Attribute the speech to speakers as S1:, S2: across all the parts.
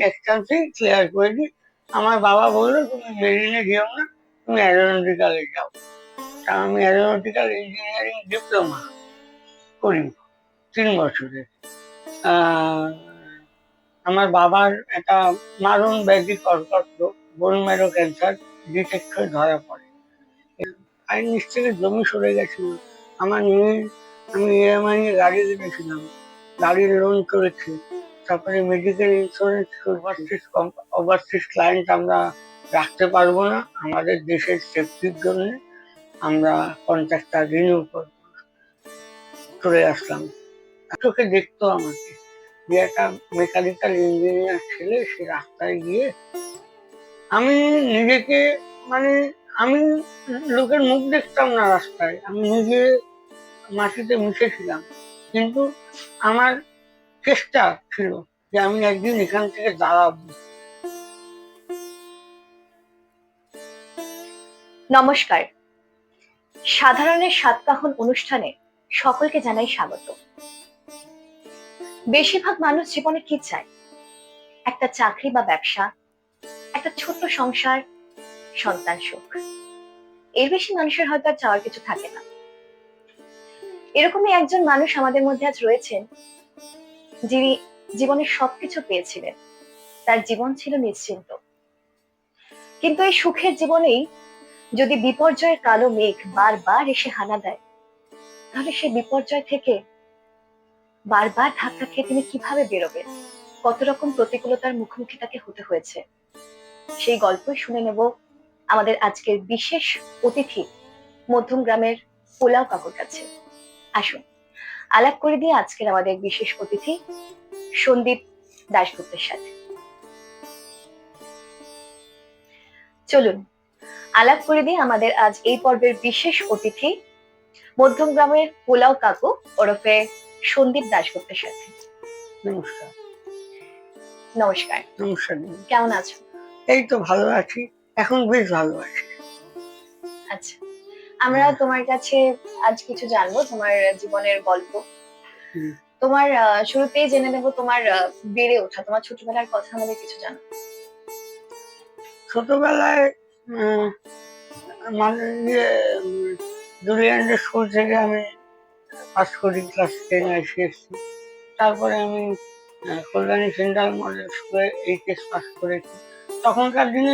S1: এক চান্সেই ক্লিয়ার করে দিই। আমার বাবা বললো তুমি মেরিনে যেও না, তুমি অ্যারোনটিক্যালে যাও। তা আমি অ্যারোনটিক্যাল ইঞ্জিনিয়ারিং ডিপ্লোমা করি 3 বছরের। আমার বাবার একটা মারণ ব্যাধি কর্কট রোগ, বোন ম্যারো ক্যান্সার ডিটেক্ট হয়ে ধরা পড়ে। আর নিচ থেকে জমি সরে গেছিল আমার নিয়ে। আমি ইএমআই এ গাড়ি কিনেছিলাম, গাড়ির লোন করেছি। তারপরে মেডিকেল ইন্স্যুরেন্স ওভারসিজ ক্লায়েন্ট আমরা রাখতে পারবো না, আমাদের দেশের সেফটির জন্য আমরা কন্ট্রাক্টটা রিনিউ করবো, চলে আসলাম। চোখে দেখতো আমাকে যে একটা মেকানিক্যাল ইঞ্জিনিয়ার ছেলে, সে রাস্তায় গিয়ে আমি নিজেকে মানে আমি লোকের মুখ দেখতাম না রাস্তায়, আমি নিজে মাটিতে মিশেছিলাম, কিন্তু আমার চেষ্টা ছিল যে আমি একদিন এখান থেকে দাঁড়াবো।
S2: নমস্কার, সাধারণের সাতকাহন অনুষ্ঠানে সকলকে জানাই স্বাগত। বেশিরভাগ মানুষ জীবনে কি চায়? একটা চাকরি বা ব্যবসা, একটা ছোট্ট সংসার, সন্তান সুখ। এর বেশি মানুষের হয়তো আর চাওয়ার কিছু থাকে না। এরকমই একজন মানুষ আমাদের মধ্যে আজ রয়েছেন, যিনি জীবনের সবকিছু পেয়েছিলেন, তার জীবন ছিল নিশ্চিন্ত। কিন্তু এই সুখের জীবনেই যদি বিপর্যয়ের কালো মেঘ বারবার এসে হানা দেয়, তাহলে সে বিপর্যয় থেকে বারবার ধাক্কা খেয়ে তিনি কিভাবে বেরোবেন, কত রকম প্রতিকূলতার মুখোমুখি তাকে হতে হয়েছে, সেই গল্পই শুনে নেব আমাদের আজকের বিশেষ অতিথি মধ্যম গ্রামের পোলাও কাকুর কাছে। আসুন আলাপ করে দিয়ে আজকের আমাদের বিশেষ অতিথি সন্দীপ দাশগুপ্তের সাথে। চলুন আলাপ করে দিয়ে আমাদের আজ এই পর্বের বিশেষ অতিথি মধ্যম গ্রামের পোলাও কাকু ওরফে সন্দীপ দাশগুপ্তের সাথে।
S1: নমস্কার।
S2: নমস্কার।
S1: নমস্কার।
S2: কেমন আছো?
S1: এই তো ভালো আছি, এখন বেশ ভালো আছি।
S2: আচ্ছা, আমরা তোমার কাছে আজ কিছু জানবো, তোমার জীবনের গল্প। তোমার শুরুতেই জেনে নেব তোমার বেড়ে ওঠা, তোমার ছোটবেলার কথা আমাদের কিছু জানো।
S1: ছোটবেলায় মানে জুলিয়ান্ডের স্কুল থেকে আমি পাস করি ক্লাস 10 ICSC। তারপরে আমি কল্যাণী সেন্ট্রাল মডেল স্কুলে এইচএস পাস করেছি। তখনকার দিনে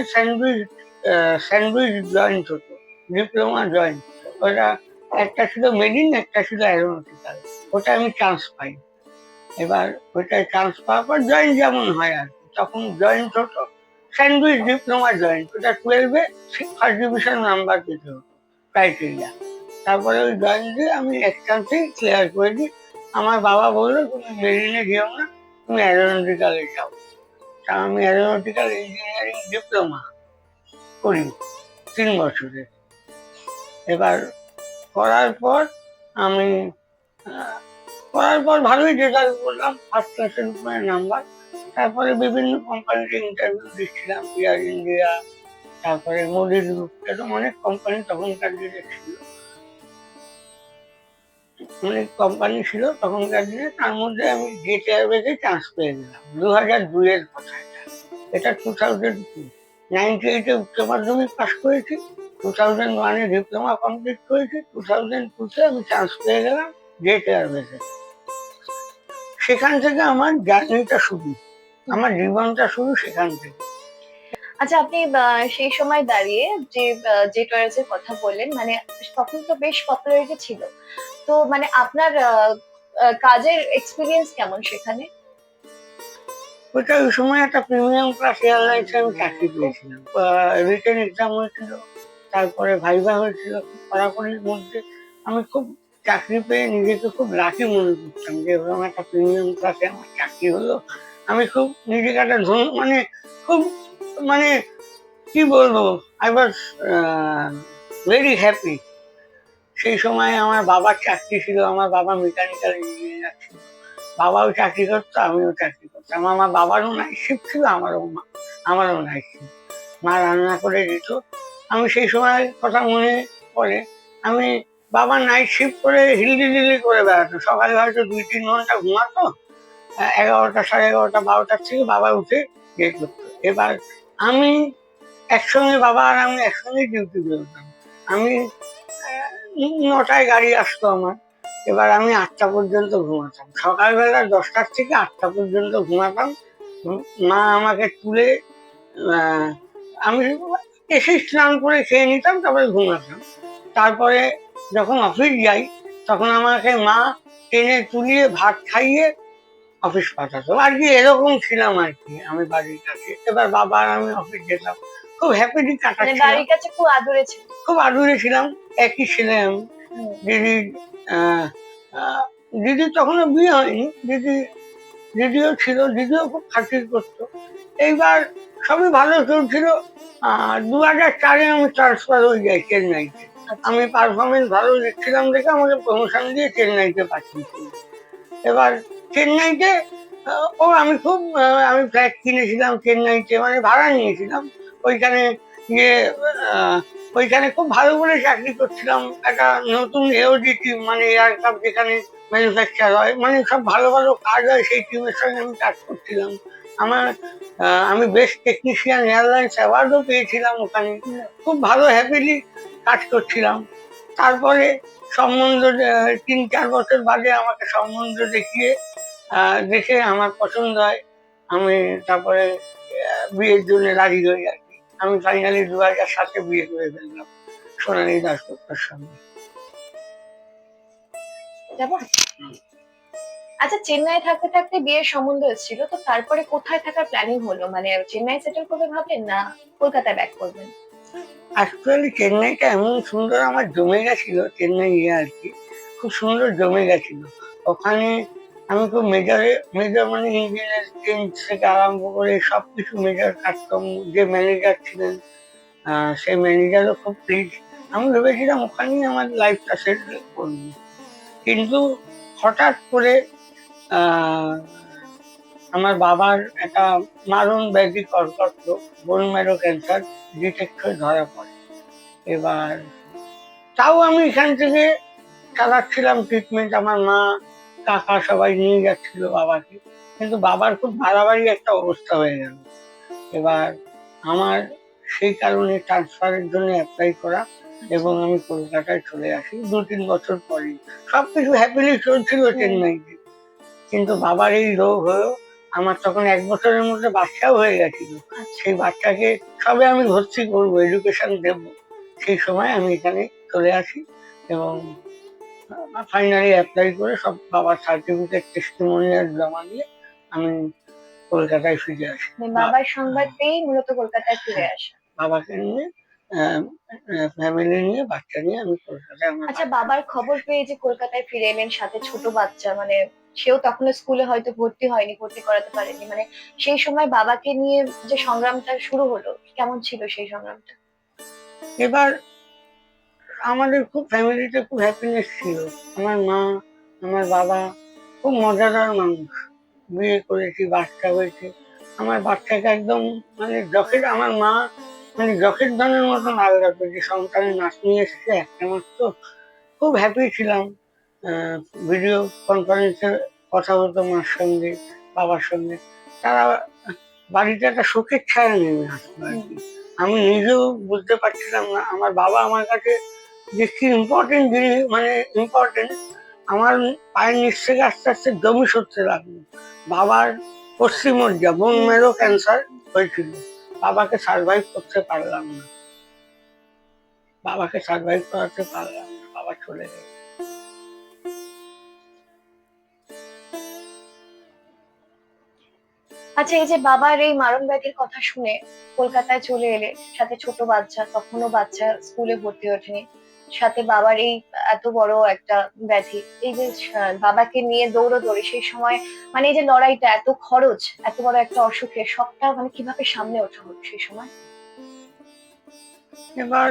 S1: স্যান্ডউইচ জয়েন্ট হতো, ডিপ্লোমা জয়েন্ট। ওটা একটা ছিল মেরিন, একটা ছিল অ্যারোনটিক্যাল। ওটা আমি চান্স পাই। এবার ওইটায় চান্স পাওয়ার পর জয়েন্ট যেমন হয় আর কি, তখন জয়েন্ট হতো স্যান্ডউইচ ডিপ্লোমা জয়েন্ট। ওটা 12-এ ফার্স্ট ডিভিশন নাম্বার পেতে হতো ক্রাইটেরিয়া। তারপরে ওই জয়েন্ট দিয়ে আমি এক চান্সেই ক্লিয়ার করে দিই। আমার বাবা বললো তুমি মেরিনে যেও না, তুমি অ্যারোনটিক্যালে যাও। তা আমি অ্যারোনটিক্যাল ইঞ্জিনিয়ারিং ডিপ্লোমা করি 3 বছরের। এবার করার পর আমি ভালোই রেজাল্ট করলাম, ফার্স্ট ক্লাসের উপরে নাম্বার। তারপরে বিভিন্ন কোম্পানিতে ইন্টারভিউ দিচ্ছিলাম, এয়ার ইন্ডিয়া, তারপরে মোদি গ্রুপ, এরকম অনেক কোম্পানি তখনকার দিনে ছিল, অনেক কোম্পানি ছিল তখনকার দিনে। তার মধ্যে আমি জেট এয়ারওয়েজে চান্স পেয়ে গেলাম 2002-এর কথা। এটা 2002। 98-এ উচ্চ মাধ্যমিক পাস করেছি, 2001-এ ডিপ্লোমা কমপ্লিট করেছি, 2002-তে আমি চান্স পেয়ে গেলাম জেট এয়ারওয়েজে। সেখান থেকে আমার জার্নিটা শুরু, আমার জীবনটা শুরু সেখান থেকে।
S2: আচ্ছা, আপনি সেই সময় দাঁড়িয়ে যে জেট এয়ারওয়েজের কথা বললেন, মানে তখন তো বেশ পপুলারিটি ছিল, তো মানে আপনার কাজের এক্সপিরিয়েন্স কেমন সেখানে?
S1: ওইটা ওই সময় একটা প্রিমিয়াম ক্লাস এয়ারলাইন্সে আমি চাকরি পেয়েছিলাম। রিটেন এক্সাম হয়েছিল, তারপরে ভাইভা হয়েছিল। কড়াকড়ির মধ্যে আমি খুব চাকরি পেয়ে নিজেকে খুব লাকি মনে করতাম যে এরকম একটা প্রিমিয়াম ক্লাসে আমার চাকরি হলো। আমি খুব নিজেকে একটা মানে খুব মানে কি বলবো, আই ওয়াজ ভেরি হ্যাপি। সেই সময় আমার বাবার চাকরি ছিল, আমার বাবা মেকানিক্যাল ইঞ্জিনিয়ার ছিল। বাবাও চাকরি করতো, আমিও চাকরি করতাম। আমার বাবারও নাইট শিফট ছিল, আমারও নাইট শিফট। মা রান্না করে দিত। আমি সেই সময় কথা মনে পড়ে, আমি বাবা নাইট শিফট করে হিলদি করে বেড়াতো। সকালে হয়তো 2-3 ঘন্টা ঘুমাতো, 11টা, 11:30, 12টার থেকে বাবা উঠে ইয়ে করতো। এবার আমি একসঙ্গে, বাবা আর আমি একসঙ্গে ডিউটি বেরোতাম। আমি 9টায় গাড়ি আসতো আমার। এবার আমি 8টা পর্যন্ত ঘুমাতাম, সকালবেলা 10টার থেকে 8টা পর্যন্ত ঘুমাতাম। মা আমাকে তুলে আমি এসে স্নান করে খেয়ে নিতাম, তারপরে ঘুমাতাম। তারপরে যখন অফিস যাই তখন আমাকে মা টেনে তুলিয়ে ভাত খাইয়ে অফিস পাঠাতো আর কি। এরকম ছিলাম আর কি আমি বাড়ির কাছে। এবার বাবা আর আমি অফিস যেতাম, খুব হ্যাপিলি কাটাচ্ছিলাম।
S2: বাড়ির কাছে খুব আদরে ছিল।
S1: খুব আদুরে ছিলাম। একই ছেলে আমি। দিদির দিদির তখনও বিয়ে হয়নি, দিদিও ছিল, দিদিও খুব খাতির করতো। এইবার সবই ভালো চলছিল। 2004-এ আমি ট্রান্সফার হয়ে যাই চেন্নাইতে। আমি পারফরমেন্স ভালো দেখছিলাম দেখে আমাকে প্রমোশন দিয়ে চেন্নাইতে পাঠিয়েছিল। এবার চেন্নাইতে আমি ফ্ল্যাট কিনেছিলাম চেন্নাইতে, মানে ভাড়া নিয়েছিলাম। ওইখানে গিয়ে ওইখানে খুব ভালো করে চাকরি করছিলাম। একটা নতুন এওডিটি মানে এয়ারক্রাফট যেখানে ম্যানুফ্যাকচার হয়, মানে সব ভালো ভালো কাজ হয়, সেই টিমের সঙ্গে আমি কাজ করছিলাম। আমি বেস্ট টেকনিশিয়ান এয়ারলাইন্স অ্যাওয়ার্ডও পেয়েছিলাম ওখানে। খুব ভালো হ্যাপিলি কাজ করছিলাম। তারপরে সম্বন্ধ 3-4 বছর বাদে আমাকে সম্বন্ধ দেখে আমার পছন্দ হয়। আমি তারপরে বিয়ের জন্য রাজি হই আর কি। আমি ফাইনালি 2007-এ বিয়ে করে ফেললাম সোনালী দাসগুপ্তর সঙ্গে।
S2: আচ্ছা, চেন্নাই থাকতে থাকতে বিয়ের সম্বন্ধ এসেছিল, তো তারপরে কোথায় থাকার প্ল্যানিং হলো? মানে চেন্নাই সেটেল করবে ভাবলেন না কলকাতায় ব্যাক করবেন?
S1: অ্যাকচুয়ালি চেন্নাইটা এমন সুন্দর আমার জমে গেছিল, চেন্নাই আর কি খুব সুন্দর জমে গেছিল। ওখানে আমি খুব মেজর মানে ইঞ্জিনিয়ার চেঞ্জ থেকে আরম্ভ করে সবকিছু মেজর কাটতাম। যে ম্যানেজার ছিলেন সেই ম্যানেজারও খুব প্লিজ। আমি ভেবেছিলাম ওখানেই আমার লাইফটা সেটেল করবো, কিন্তু হঠাৎ করে আমার বাবার একটা মারণ ব্যাধি কর্কট রোগ, বোন ম্যারো ক্যান্সার ডিটেক্ট হয়ে ধরা পড়ে। এবার তাও আমি এখান থেকে চালাচ্ছিলাম ট্রিটমেন্ট। আমার মা কাকা সবাই নিয়ে যাচ্ছিল বাবাকে, কিন্তু বাবার খুব বাড়াবাড়ি একটা অবস্থা হয়ে গেল। এবার আমার সেই কারণে ট্রান্সফারের জন্য অ্যাপ্লাই করা এবং আমি কলকাতায় চলে আসি 2-3 বছর পরেই। সবকিছু হ্যাপিলি চলছিল চেন্নাইতে, কিন্তু বাবার এই রোগ হয়েও আমার তখন 1 বছরের মধ্যে বাচ্চাও হয়ে গেছিল। সেই বাচ্চাকে সবে আমি ভর্তি করবো, এডুকেশন দেব, সেই সময় আমি এখানে চলে আসি এবং ফাইনালি অ্যাপ্লাই করে সব বাবার সার্টিফিকেট টেস্টিমোনিয়াল জমা দিয়ে আমি কলকাতায় ফিরে আসি।
S2: বাবার সংবাদ পেয়েই মূলত কলকাতায় ফিরে আসা।
S1: বাবাকে নিয়ে ফ্যামিলি নিয়ে বাচ্চা নিয়ে আমি কলকাতায়।
S2: আচ্ছা, বাবার খবর পেয়ে যে কলকাতায় ফিরে এলেন, সাথে ছোট বাচ্চা, মানে সেও তখন স্কুলে হয়তো ভর্তি হয়নি, ভর্তি করাতে পারেনি, মানে সেই সময় বাবাকে নিয়ে যে সংগ্রামটা শুরু হলো, কেমন ছিল সেই সংগ্রামটা?
S1: এবার আমাদের খুব ফ্যামিলিতে খুব হ্যাপিনেস ছিল। আমার মা, আমার বাবা খুব মজাদার মানুষ। বিয়ে করেছি, বাচ্চা হয়েছে। আমার বাচ্চাকে একদম মানে আমার মা মানে যখের ধনের মতন আলাদা করেছে। সন্তানের নাতনি এসেছে একটা মাত্র, খুব হ্যাপি ছিলাম। ভিডিও কনফারেন্সে কথা বলতো মার সঙ্গে, বাবার সঙ্গে। তারা বাড়িতে একটা শোকের ছায়া নেমে আসতো আর কি। আমি নিজেও বুঝতে পারছিলাম না আমার বাবা আমার কাছে যে কি ইম্পর্টেন্ট জিনিস, মানে ইম্পর্টেন্ট। আমার পায়ের নিচ থেকে আস্তে আস্তে জমি সরতে লাগলো। বাবার পশ্চিমজ্জা বোন মেরো ক্যান্সার হয়েছিল। বাবাকে সার্ভাইভ করতে পারলাম না, বাবাকে সার্ভাইভ করাতে পারলাম না, বাবা চলে গেল।
S2: আচ্ছা, এই যে বাবার এই মারণ ব্যাধির কথা শুনে কলকাতায় চলে এলে, সাথে ছোট বাচ্চা, তখনও বাচ্চা স্কুলে ভর্তি ওঠেনি, সাথে বাবার এই এত বড় একটা ব্যাধি, এই যে বাবাকে নিয়ে দৌড়োদৌড়ি সেই সময়, মানে এই যে লড়াইটা, এত খরচ, এত বড় একটা অসুখের, সবটা মানে কিভাবে সামনে ওঠা হলো সেই সময়?
S1: এবার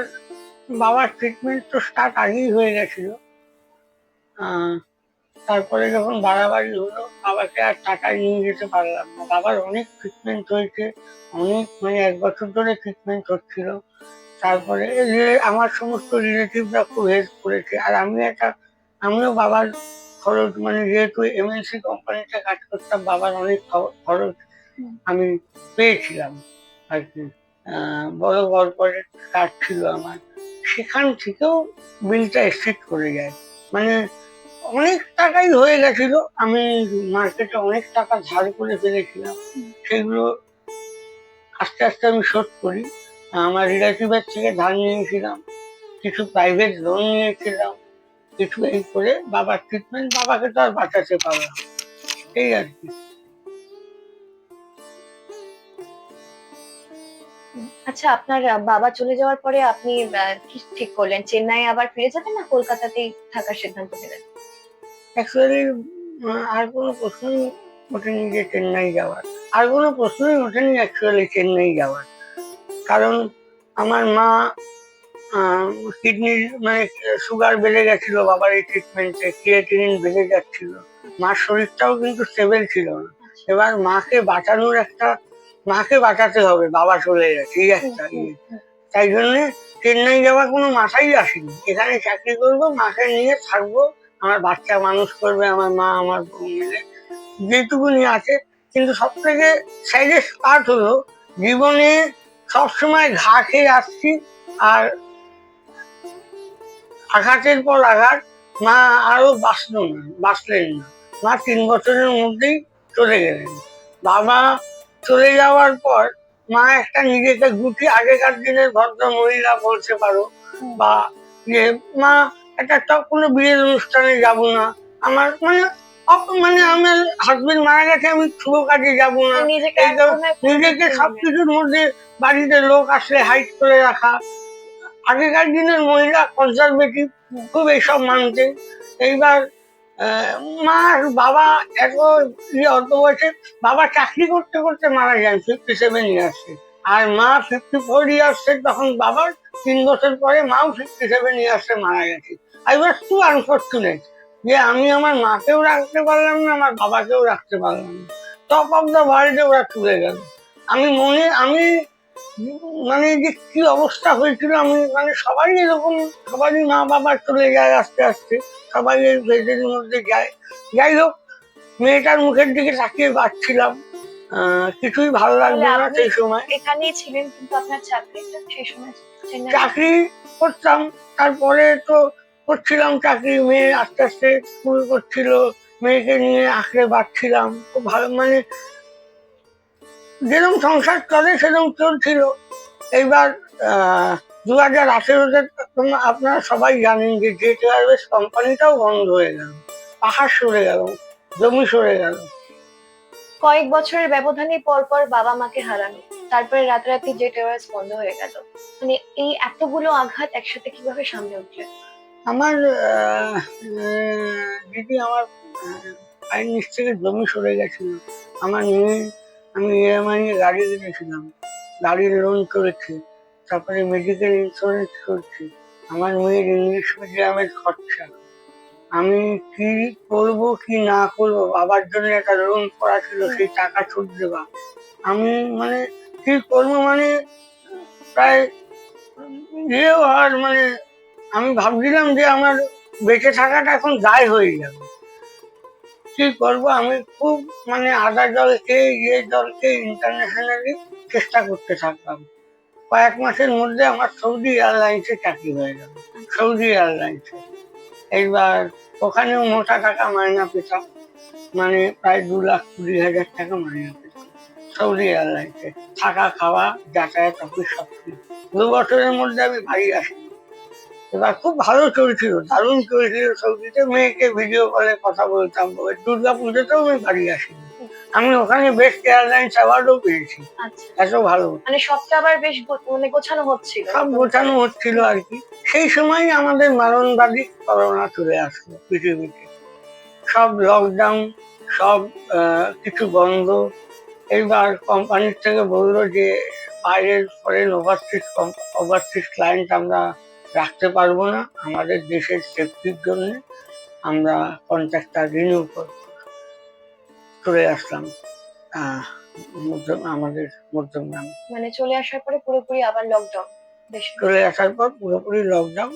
S1: বাবার ট্রিটমেন্ট তো স্টার্ট আগেই হয়ে গেছিল। তারপরে যখন বাড়াবাড়ি হলো বাবাকে আর টাকায় নিয়ে যেতে পারলাম না। বাবার অনেক ট্রিটমেন্ট হয়েছে, অনেক মানে 1 বছর ধরে ট্রিটমেন্ট হচ্ছিল। তারপরে আমার সমস্ত রিলেটিভরা খুব হেল্প করেছে। আর আমিও বাবার খরচ, মানে যেহেতু এমএনসি কোম্পানিতে কাজ করতাম, বাবার অনেক খরচ আমি পেয়েছিলাম আর কি। বড় কর্পোরেট কাজ ছিল আমার, সেখান থেকেও বিলটা এক্সিড করে যায়। মানে অনেক টাকাই হয়ে গেছিল, আমি মার্কেটে অনেক টাকা ধার করে ফেলেছিলাম, সেগুলো আস্তে আস্তে আমি শোধ করি। আমার রিলেটিভের থেকে ধার নিয়েছিলাম, কিছু প্রাইভেট লোন নিয়েছিলাম, কিছু এই করে বাবার ট্রিটমেন্ট, বাবাকে তো আর বাঁচাতে পারলাম না। এই আর কি।
S2: আচ্ছা, আপনার বাবা চলে যাওয়ার পরে আপনি কি ঠিক করলেন? চেন্নাই আবার ফিরে যাবেন না কলকাতাতেই থাকার সিদ্ধান্ত নিলেন?
S1: অ্যাকচুয়ালি আর কোনো প্রশ্নই ওঠেনি যে চেন্নাই যাওয়ার, আর কোনো প্রশ্নই ওঠেনি অ্যাকচুয়ালি চেন্নাই যাওয়ার। কারণ আমার মা কিডনির মানে সুগার বেড়ে গেছিল বাবার এই ট্রিটমেন্টে, ক্রিয়েটিনিন বেড়ে যাচ্ছিল, মার শরীরটাও কিন্তু স্টেবল ছিল না। এবার মাকে বাঁচাতে হবে, বাবা চলে গেছে এই একটা ইয়ে। তাই জন্য চেন্নাই যাওয়ার কোনো মাথাই আসেনি, এখানে চাকরি করবো, মাকে নিয়ে থাকবো, আমার বাচ্চা মানুষ করবে আমার মা আমার বউ মিলে, যেটুকুনি আছে। কিন্তু সব থেকে স্যাডেস্ট পার্ট হলো, জীবনে সবসময় ঘা খেয়ে আসছি, আর আঘাতের পর আঘাত, মা আরো বাঁচলেন না। মা 3 বছরের মধ্যেই চলে গেলেন। বাবা চলে যাওয়ার পর মা একটা নিজেকে গুটি, আগেকার দিনের ভদ্র মহিলা বলতে পারো, বা যে মা একটা কোনো বিয়ের অনুষ্ঠানে যাব না, আমার মানে মানে আমার হাজবেন্ড মারা গেছে, আমি শুভ কাজে যাব না, নিজেকে সবকিছুর মধ্যে বাড়িতে লোক আসলে হাইড করে রাখা। আগেকার দিনের মহিলা কনজারভেটিভ, খুব এইসব মানতেন। এইবার মার বাবা এত অল্প বয়সে, বাবা চাকরি করতে করতে মারা যান 57 ইয়ার্সে, আর মা 54 ইয়ার্সে, তখন বাবার 3 বছর পরে মাও 57 ইয়ার্সে মারা গেছে। আই ওয়াজ টু আনফর্চুনেট যে আমি আমার মাকেও রাখতে পারলাম না, আমার বাবাকেও রাখতে পারলাম না। টপ অফ দ্য ওয়ার্ল্ডে ওরা চলে গেল। আমি মানে যে কি অবস্থা হয়েছিল, আমি মানে সবারই এরকম, সবারই মা বাবা চলে যায় আস্তে আস্তে, সবাই এই ভেদের মধ্যে যায়। যাই হোক, মেয়েটার মুখের দিকে তাকিয়ে বাঁচছিলাম, কিছুই ভালো লাগলো না সেই সময়।
S2: এখানেই ছিলেন, কিন্তু আপনার চাকরিটা সেই সময়
S1: চাকরি করতাম, তারপরে তো করছিলাম চাকরি, মেয়ে আস্তে আস্তে স্কুল করছিল, মেয়েকে নিয়ে আঁকড়ে বাঁচছিলাম খুব ভালো, মানে যেরকম সংসার চলে সেরকম চলছিল। এইবার 2018-তে আপনারা সবাই জানেন যে জেট এয়ারওয়েজ কোম্পানিটাও বন্ধ হয়ে গেল, পাহাড় সরে গেল, জমি সরে গেল।
S2: কয়েক বছরের ব্যবধানে পর পর বাবা মাকে হারানো, তারপরে রাতারাতি জেট এয়ারওয়েজ বন্ধ হয়ে গেল, মানে এই এতগুলো আঘাত একসাথে কিভাবে সামলে উঠলে?
S1: আমার দিদি, আমার আইন নিচ থেকে জমি সরে গেছিল, আমার মেয়ে, আমি ইএমআই এ গাড়ি কিনেছিলাম, গাড়ির লোন করেছি, তারপরে মেডিকেল ইন্স্যুরেন্স করছি, আমার মেয়ের ইংলিশ মিডিয়ামের খরচা, আমি কি করব কি না করব, বাবার জন্য একটা লোন করা ছিল, সেই টাকা শোধ দেওয়া, আমি মানে কি করবো, মানে প্রায় ইয়েও আর মানে আমি ভাবছিলাম যে আমার বেঁচে থাকাটা এখন দায় হয়ে যাবে, কি করব। আমি খুব মানে আদা জল খেয়ে জল খেয়ে ইন্টারন্যাশনালি চেষ্টা করতে থাকলাম। কয়েক মাসের মধ্যে আমার সৌদি এয়ারলাইন্সে চাকরি হয়ে গেল, সৌদি এয়ারলাইন্সে। এইবার ওখানেও মোটা টাকা মাইনা পেতাম, মানে প্রায় 2,20,000 টাকা মাইনা পেতাম সৌদি এয়ারলাইন্সে, থাকা খাওয়া যাতায়াত অফিস সব কিছু। 2 বছরের মধ্যে আমি বাড়ি আসি। এবার খুব ভালো চলছিল, দারুণ চলছিল সৌদিতে, মেয়েকে ভিডিও কলে কথা বলতাম, দুর্গা পুজোতেও আমি বাড়ি আসিনি, আমি ওখানে বেস্ট এয়ারলাইন্স অ্যাওয়ার্ডও পেয়েছি, এত ভালো,
S2: মানে সবটা আবার বেশ মানে গোছানো হচ্ছিল,
S1: সব গোছানো হচ্ছিল আর কি। সেই সময় আমাদের মারণবাদী করোনা চলে আসলো পৃথিবীতে, সব লকডাউন, সব কিছু বন্ধ। এইবার কোম্পানির থেকে বললো যে বাইরের ফরেন ওভারসিজ ক্লায়েন্ট আমরা রাখতে পারবো না, আমাদের দেশের সেফটির জন্য আমরা কন্ট্রাক্টটা রিনিউ করব। চলে আসলাম আমাদের মধ্যমগ্রামে।
S2: মানে চলে আসার পরে পুরোপুরি আবার লকডাউন,
S1: চলে আসার পর পুরোপুরি লকডাউন,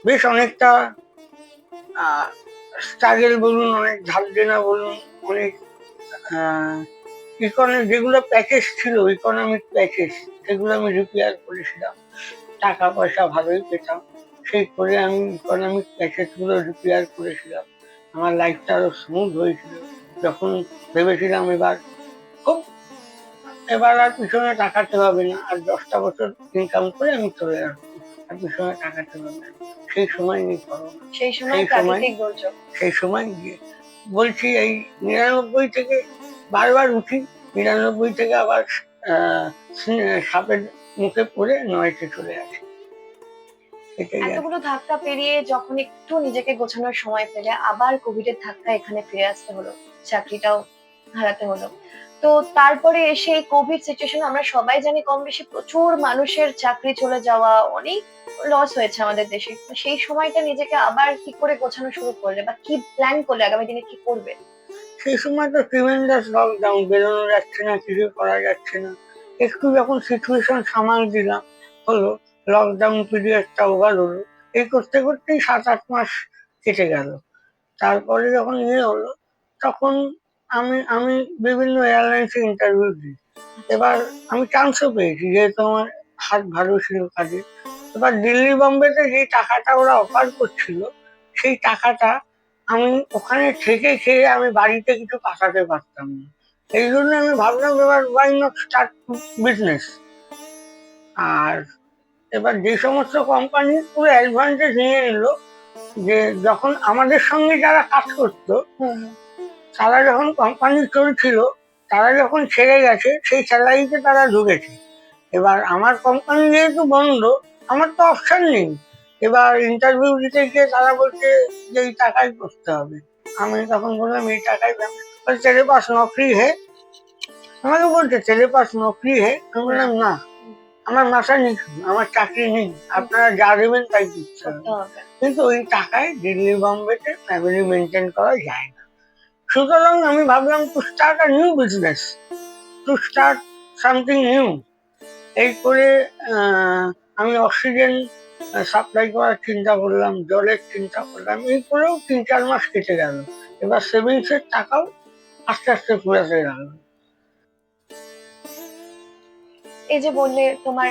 S1: বেশ অনেকটা স্ট্রাগল বলুন, অনেক ধার দেনা বলুন, অনেক যেগুলো প্যাকেজ ছিল, ইকোনমিক প্যাকেজ, সেগুলো আমি রিপেয়ার করেছিলাম, টাকা পয়সা ভালোই পেতাম। সেই করে আমি ইকোনমিক প্যাকেজ গুলো রিপেয়ার করেছিলাম। আমার লাইফটা আরো স্মুথ হয়েছিল। যখন ভেবেছিলাম খুব এবার আর পিছনে তাকাতে হবে না, আর 10টা বছর ইনকাম করে আমি চলে আসবো, আর পিছনে তাকাতে হবে না, সেই সময় নেই করোনা।
S2: সেই সময়
S1: সেই সময়
S2: প্রাকৃতিক দুর্যোগ।
S1: সেই সময় গিয়ে বলছি এই 99 থেকে বারবার উঠি, 99 থেকে আবার সাপের মুখে পড়ে 9-তে চলে আসি। এটাই আর কি।
S2: এতগুলো ধাক্কা পেরিয়ে যখন একটু নিজেকে গোছানোর সময় পেলে আবার কোভিডের ধাক্কা এখানে ফিরে আসতে হলো, চাকরিটাও হারাতে হলো। তো তারপরে এসে এই কোভিড সিচুয়েশন আমরা সবাই জানি কম বেশি প্রচুর মানুষের চাকরি চলে যাওয়া, অনেক লস হয়েছে আমাদের দেশে। তো সেই সময়টা নিজেকে আবার কি করে গোছানো শুরু করলে বা কি প্ল্যান করলে আগামী দিনে কি করবে?
S1: সেই সময় তো ট্রিমেন্ডাস লকডাউন, বেরোনো যাচ্ছে না, কিছু করা যাচ্ছে না। একটু যখন সিচুয়েশন সামাল দিলাম, হলো লকডাউন পিরিয়ডটা ওভার হলো, এই করতে করতেই 7-8 মাস কেটে গেল। তারপরে যখন হলো, তখন আমি আমি বিভিন্ন এয়ারলাইন্সে ইন্টারভিউ দিই। এবার আমি চান্সও পেয়েছি, যেহেতু আমার হাত ভালো ছিল কাজে। এবার দিল্লি বোম্বেতে যে টাকাটা ওরা অফার করছিল, সেই টাকাটা আমি ওখানে থেকে খেয়ে আমি বাড়িতে কিছু পাঠাতে পারতাম না। এই জন্য আমি ভাবলাম এবার ওয়াই নট স্টার্ট বিজনেস। আর এবার যে সমস্ত কোম্পানি পুরো অ্যাডভান্টেজ নিয়ে নিল, যে যখন আমাদের সঙ্গে যারা কাজ করতো, তারা যখন কোম্পানি চলছিল, তারা যখন ছেড়ে গেছে, সেই স্যালারিতে তারা ঢুকেছে। এবার আমার কোম্পানি যেহেতু বন্ধ, আমার তো অপশন নেই। এবার ইন্টারভিউ দিতে গিয়ে তারা বলছে যে এই টাকায় করতে হবে। আমি তখন বললাম এই টাকায় তেরে পাস নকরি হে, আমাকে বলছে তেরে পাস নকরি হে। আমি বললাম না, আমার মাথা নিচু, আমার চাকরি নেই, আপনারা যা দেবেন তাই দিতে হবে। কিন্তু ওই টাকায় দিল্লি বোম্বেতে ফ্যামিলি মেনটেন করা যায় না। সুতরাং আমি ভাবলাম two start a new business, to start something new. এই করে আমি অক্সিজেন সাপ্লাই করার চিন্তা করলাম, জলের চিন্তা করলাম। এই করেও 3-4 মাস কেটে গেল। এবার সেভিংস এর টাকাও আস্তে আস্তে ফুরাতে গেল।
S2: এই যে বললে তোমার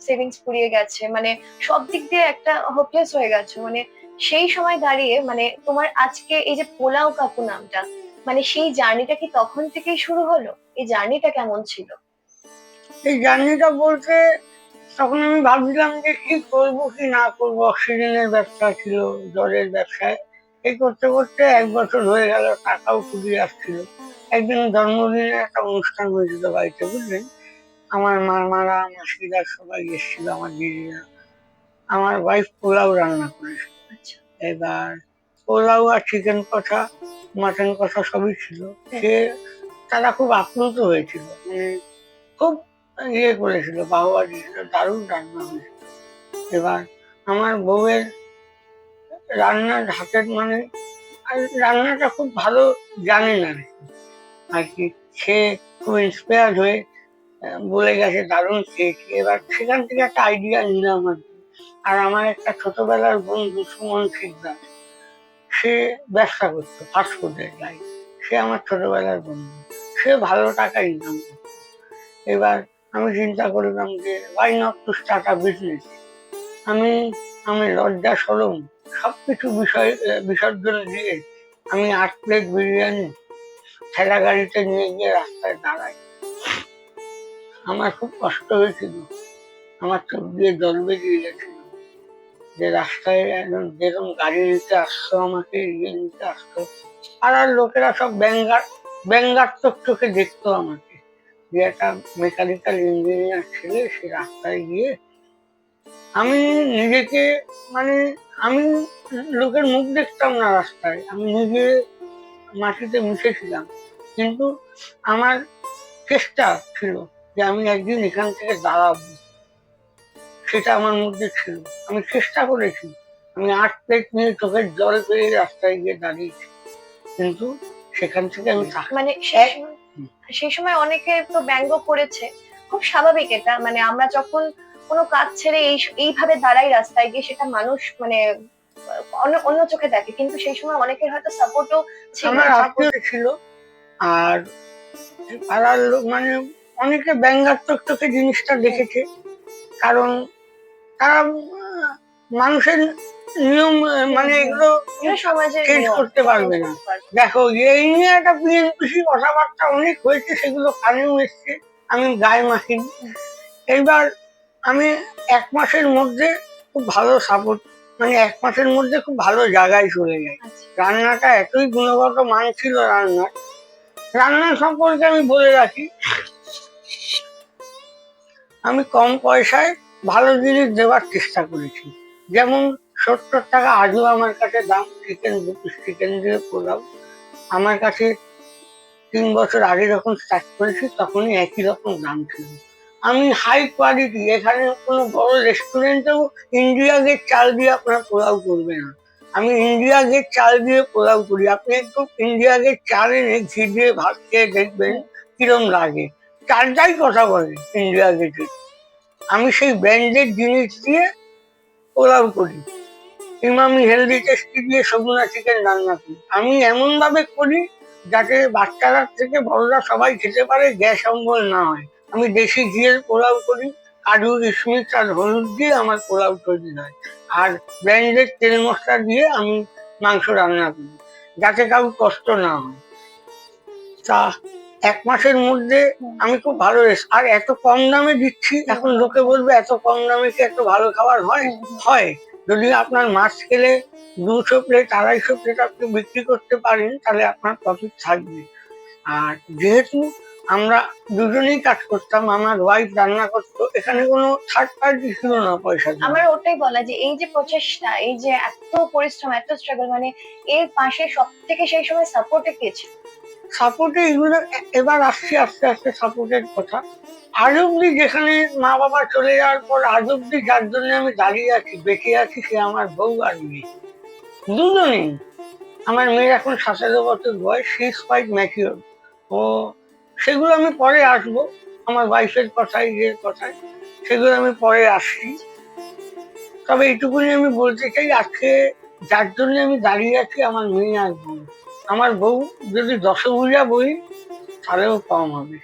S2: সেভিংস ফুরিয়ে গেছে, মানে সব দিক দিয়ে একটা হোপলেস হয়ে গেছে, মানে সেই সময় দাঁড়িয়ে মানে তোমার আজকে এই যে পোলাও কাকু নামটা, মানে সেই জার্নিটা কি তখন থেকেই শুরু হলো? এই জার্নিটা কেমন ছিল?
S1: এই জার্নিটা বলতে তখন আমি ভাবছিলাম যে কি করবো কি না করবো। অক্সিজেনের ব্যবসা ছিল, জলের ব্যবসায় এই করতে করতে 1 বছর হয়ে গেল, টাকাও ফুরিয়ে আসছিল। একদিন জন্মদিনে একটা অনুষ্ঠান হয়েছিল বাড়িতে, বুঝলেন। আমার মামারা মাসিরা সবাই এসেছিল, আমার দিদিরা। আমার ওয়াইফ পোলাও রান্না করেছিল।
S2: আচ্ছা।
S1: এবার পোলাও আর চিকেন কষা, মাটন কষা সবই ছিল। সে তারা খুব আপ্লুত হয়েছিল, মানে খুব করেছিল, বাহবা দিয়েছিল, দারুণ রান্না হয়েছিল। এবার আমার বউয়ের রান্নার হাতের মানে রান্নাটা খুব ভালো জানেন আর কি। সে খুব ইন্সপায়ার হয়ে বলে গেছে দারুণ খেয়েছি। এবার সেখান থেকে একটা আইডিয়া নিলাম আর কি। আর আমার একটা ছোটবেলার বন্ধু সুমন শিকদার, সে ব্যবসা করতো ফাস্টফুডের লাইন। সে আমার ছোটবেলার বন্ধু, সে ভালো টাকা ইনকাম করতো। এবার আমি চিন্তা করলাম যে why not to start a business. আমি আমি লজ্জা সরম সবকিছু বিসর্জন দিয়ে আমি 8 প্লেট বিরিয়ানি ঠেলা গাড়িতে নিয়ে গিয়ে রাস্তায় দাঁড়াই। আমার খুব কষ্ট হয়েছিল, আমার চোখ দিয়ে জল বেরিয়ে গেছিল, যে রাস্তায় একজন যেরকম গাড়ি নিতে আসতো, আমাকে নিতে আসতো, পাড়ার লোকেরা সব ব্যঙ্গাত্মক চোখে দেখতো আমাকে, যে একটা মেকানিক্যাল ইঞ্জিনিয়ার ছেলে সে রাস্তায় গিয়ে। আমি নিজেকে মানে আমি লোকের মুখ দেখতাম না রাস্তায়, আমি নিজে মাটিতে মিশেছিলাম। কিন্তু আমার চেষ্টা ছিল যে আমি একদিন এখান থেকে দাঁড়াবো, সেটা আমার মধ্যে ছিল। আমি চেষ্টা করেছি, আমি 8 প্লেট নিয়ে চোখের জল পেয়ে রাস্তায় গিয়ে দাঁড়িয়েছি, কিন্তু সেখান থেকে আমি
S2: মানে সেই সময় অনেকে তো ব্যঙ্গ করেছে, খুব স্বাভাবিক এটা। মানে আমরা যখন কোনো কাজ ছেড়ে এইভাবে দাঁড়াই রাস্তায় গিয়ে, সেটা মানুষ মানে অন্য অন্য চোখে দেখে, কিন্তু সেই সময় অনেকের হয়তো সাপোর্টও ছিল।
S1: আমার আত্মীয় ছিল, আর পাড়ার লোক মানে অনেকে ব্যঙ্গাত্মক চোখে জিনিসটা দেখেছে, কারণ তারা মানুষের নিয়ম মানে এগুলো
S2: সমাজের
S1: চেঞ্জ করতে পারবে না। দেখো এই নিয়ে একটা বিএনপিসি কথাবার্তা অনেক হয়েছে, সেগুলো কানেও এসছে, আমি গায়ে মাখিনি। এইবার আমি 1 মাসের মধ্যে খুব ভালো সাপোর্ট, মানে 1 মাসের মধ্যে খুব ভালো জায়গায় চলে যাই। রান্নাটা এতই গুণগত মান ছিল রান্না সম্পর্কে আমি বলে রাখি, আমি কম পয়সায় ভালো জিনিস দেওয়ার চেষ্টা করেছি। যেমন 70 টাকা আজও আমার কাছে দাম, চিকেন 2 পিস চিকেন দিয়ে পোলাও। আমার কাছে 3 বছর আগে যখন স্টার্ট করেছি তখনই একই রকম দাম ছিল। আমি হাই কোয়ালিটি, এখানে কোনো বড় রেস্টুরেন্টেও ইন্ডিয়া গেট চাল দিয়ে আপনার পোলাও করবে না, আমি ইন্ডিয়া গেট চাল দিয়ে পোলাও করি। আপনি একটু ইন্ডিয়া গেট চাল এনে ঘি দিয়ে ভাত খেয়ে দেখবেন কিরম লাগে, চালটাই কথা বলে ইন্ডিয়া গেটের। আমি সেই ব্র্যান্ডেড জিনিস দিয়ে পোলাও করি, ইমামি হেলদি টেস্টি দিয়ে সগুনা চিকেন রান্না করি। আমি এমন ভাবে করি যাতে বাচ্চারা থেকে বড়রা সবাই খেতে পারে, গ্যাস অম্বল না হয়। আমি দেশি ঘিয়ের পোলাও করি, কাজু কিশমিশ আর হলুদ দিয়ে আমার পোলাও তৈরি হয়। আর ব্র্যান্ডেড তেল মশলা দিয়ে আমি মাংস রান্না করি, যাতে কারোর কষ্ট না হয়। তা 1 মাসের মধ্যে আমি খুব ভালো আর এত কম দামে দিচ্ছি। এখন লোকে বলবে এত কম দামে কি এত ভালো খাবার হয়? হয়, যদি আপনার মাছ খেলে 200 প্লেট 250 প্লেট আপনি বিক্রি করতে পারেন, তাহলে আপনার প্রফিট থাকবে। আর যেহেতু আমরা দুজনেই কাজ করতাম, আমার ওয়াইফ রান্না করতো, এখানে কোনো থার্ড পার্টি ছিল না পয়সা দেওয়ার।
S2: আমার ওটাই বলা যে এই যে প্রচেষ্টা, এই যে এত পরিশ্রম, এত স্ট্রাগল, মানে এর পাশে সব থেকে সেই সময় সাপোর্টে কে ছিল?
S1: সাপোর্টে এগুলো এবার আসছি আস্তে আস্তে সাপোর্টের কথা। আজ অব্দি যেখানে মা বাবা চলে যাওয়ার পর আজ অব্দি যার জন্য আমি দাঁড়িয়ে আছি, বেঁচে আছি, সে আমার বউ আর মেয়ে, দুজনেই। আমার মেয়ের এখন 17 বছর বয়স, সি ইজ কোয়াইট ম্যাচিওর। ও সেগুলো আমি পরে আসবো, আমার ওয়াইফের কথায় ইয়ের কথায়, সেগুলো আমি পরে আসছি। তবে এইটুকুনি আমি বলতে চাই, আজকে যার জন্য আমি দাঁড়িয়ে আছি আমার মেয়ে আর বউ। আমার বউ যদি দশভূজা বই তাহলেও কম হবে।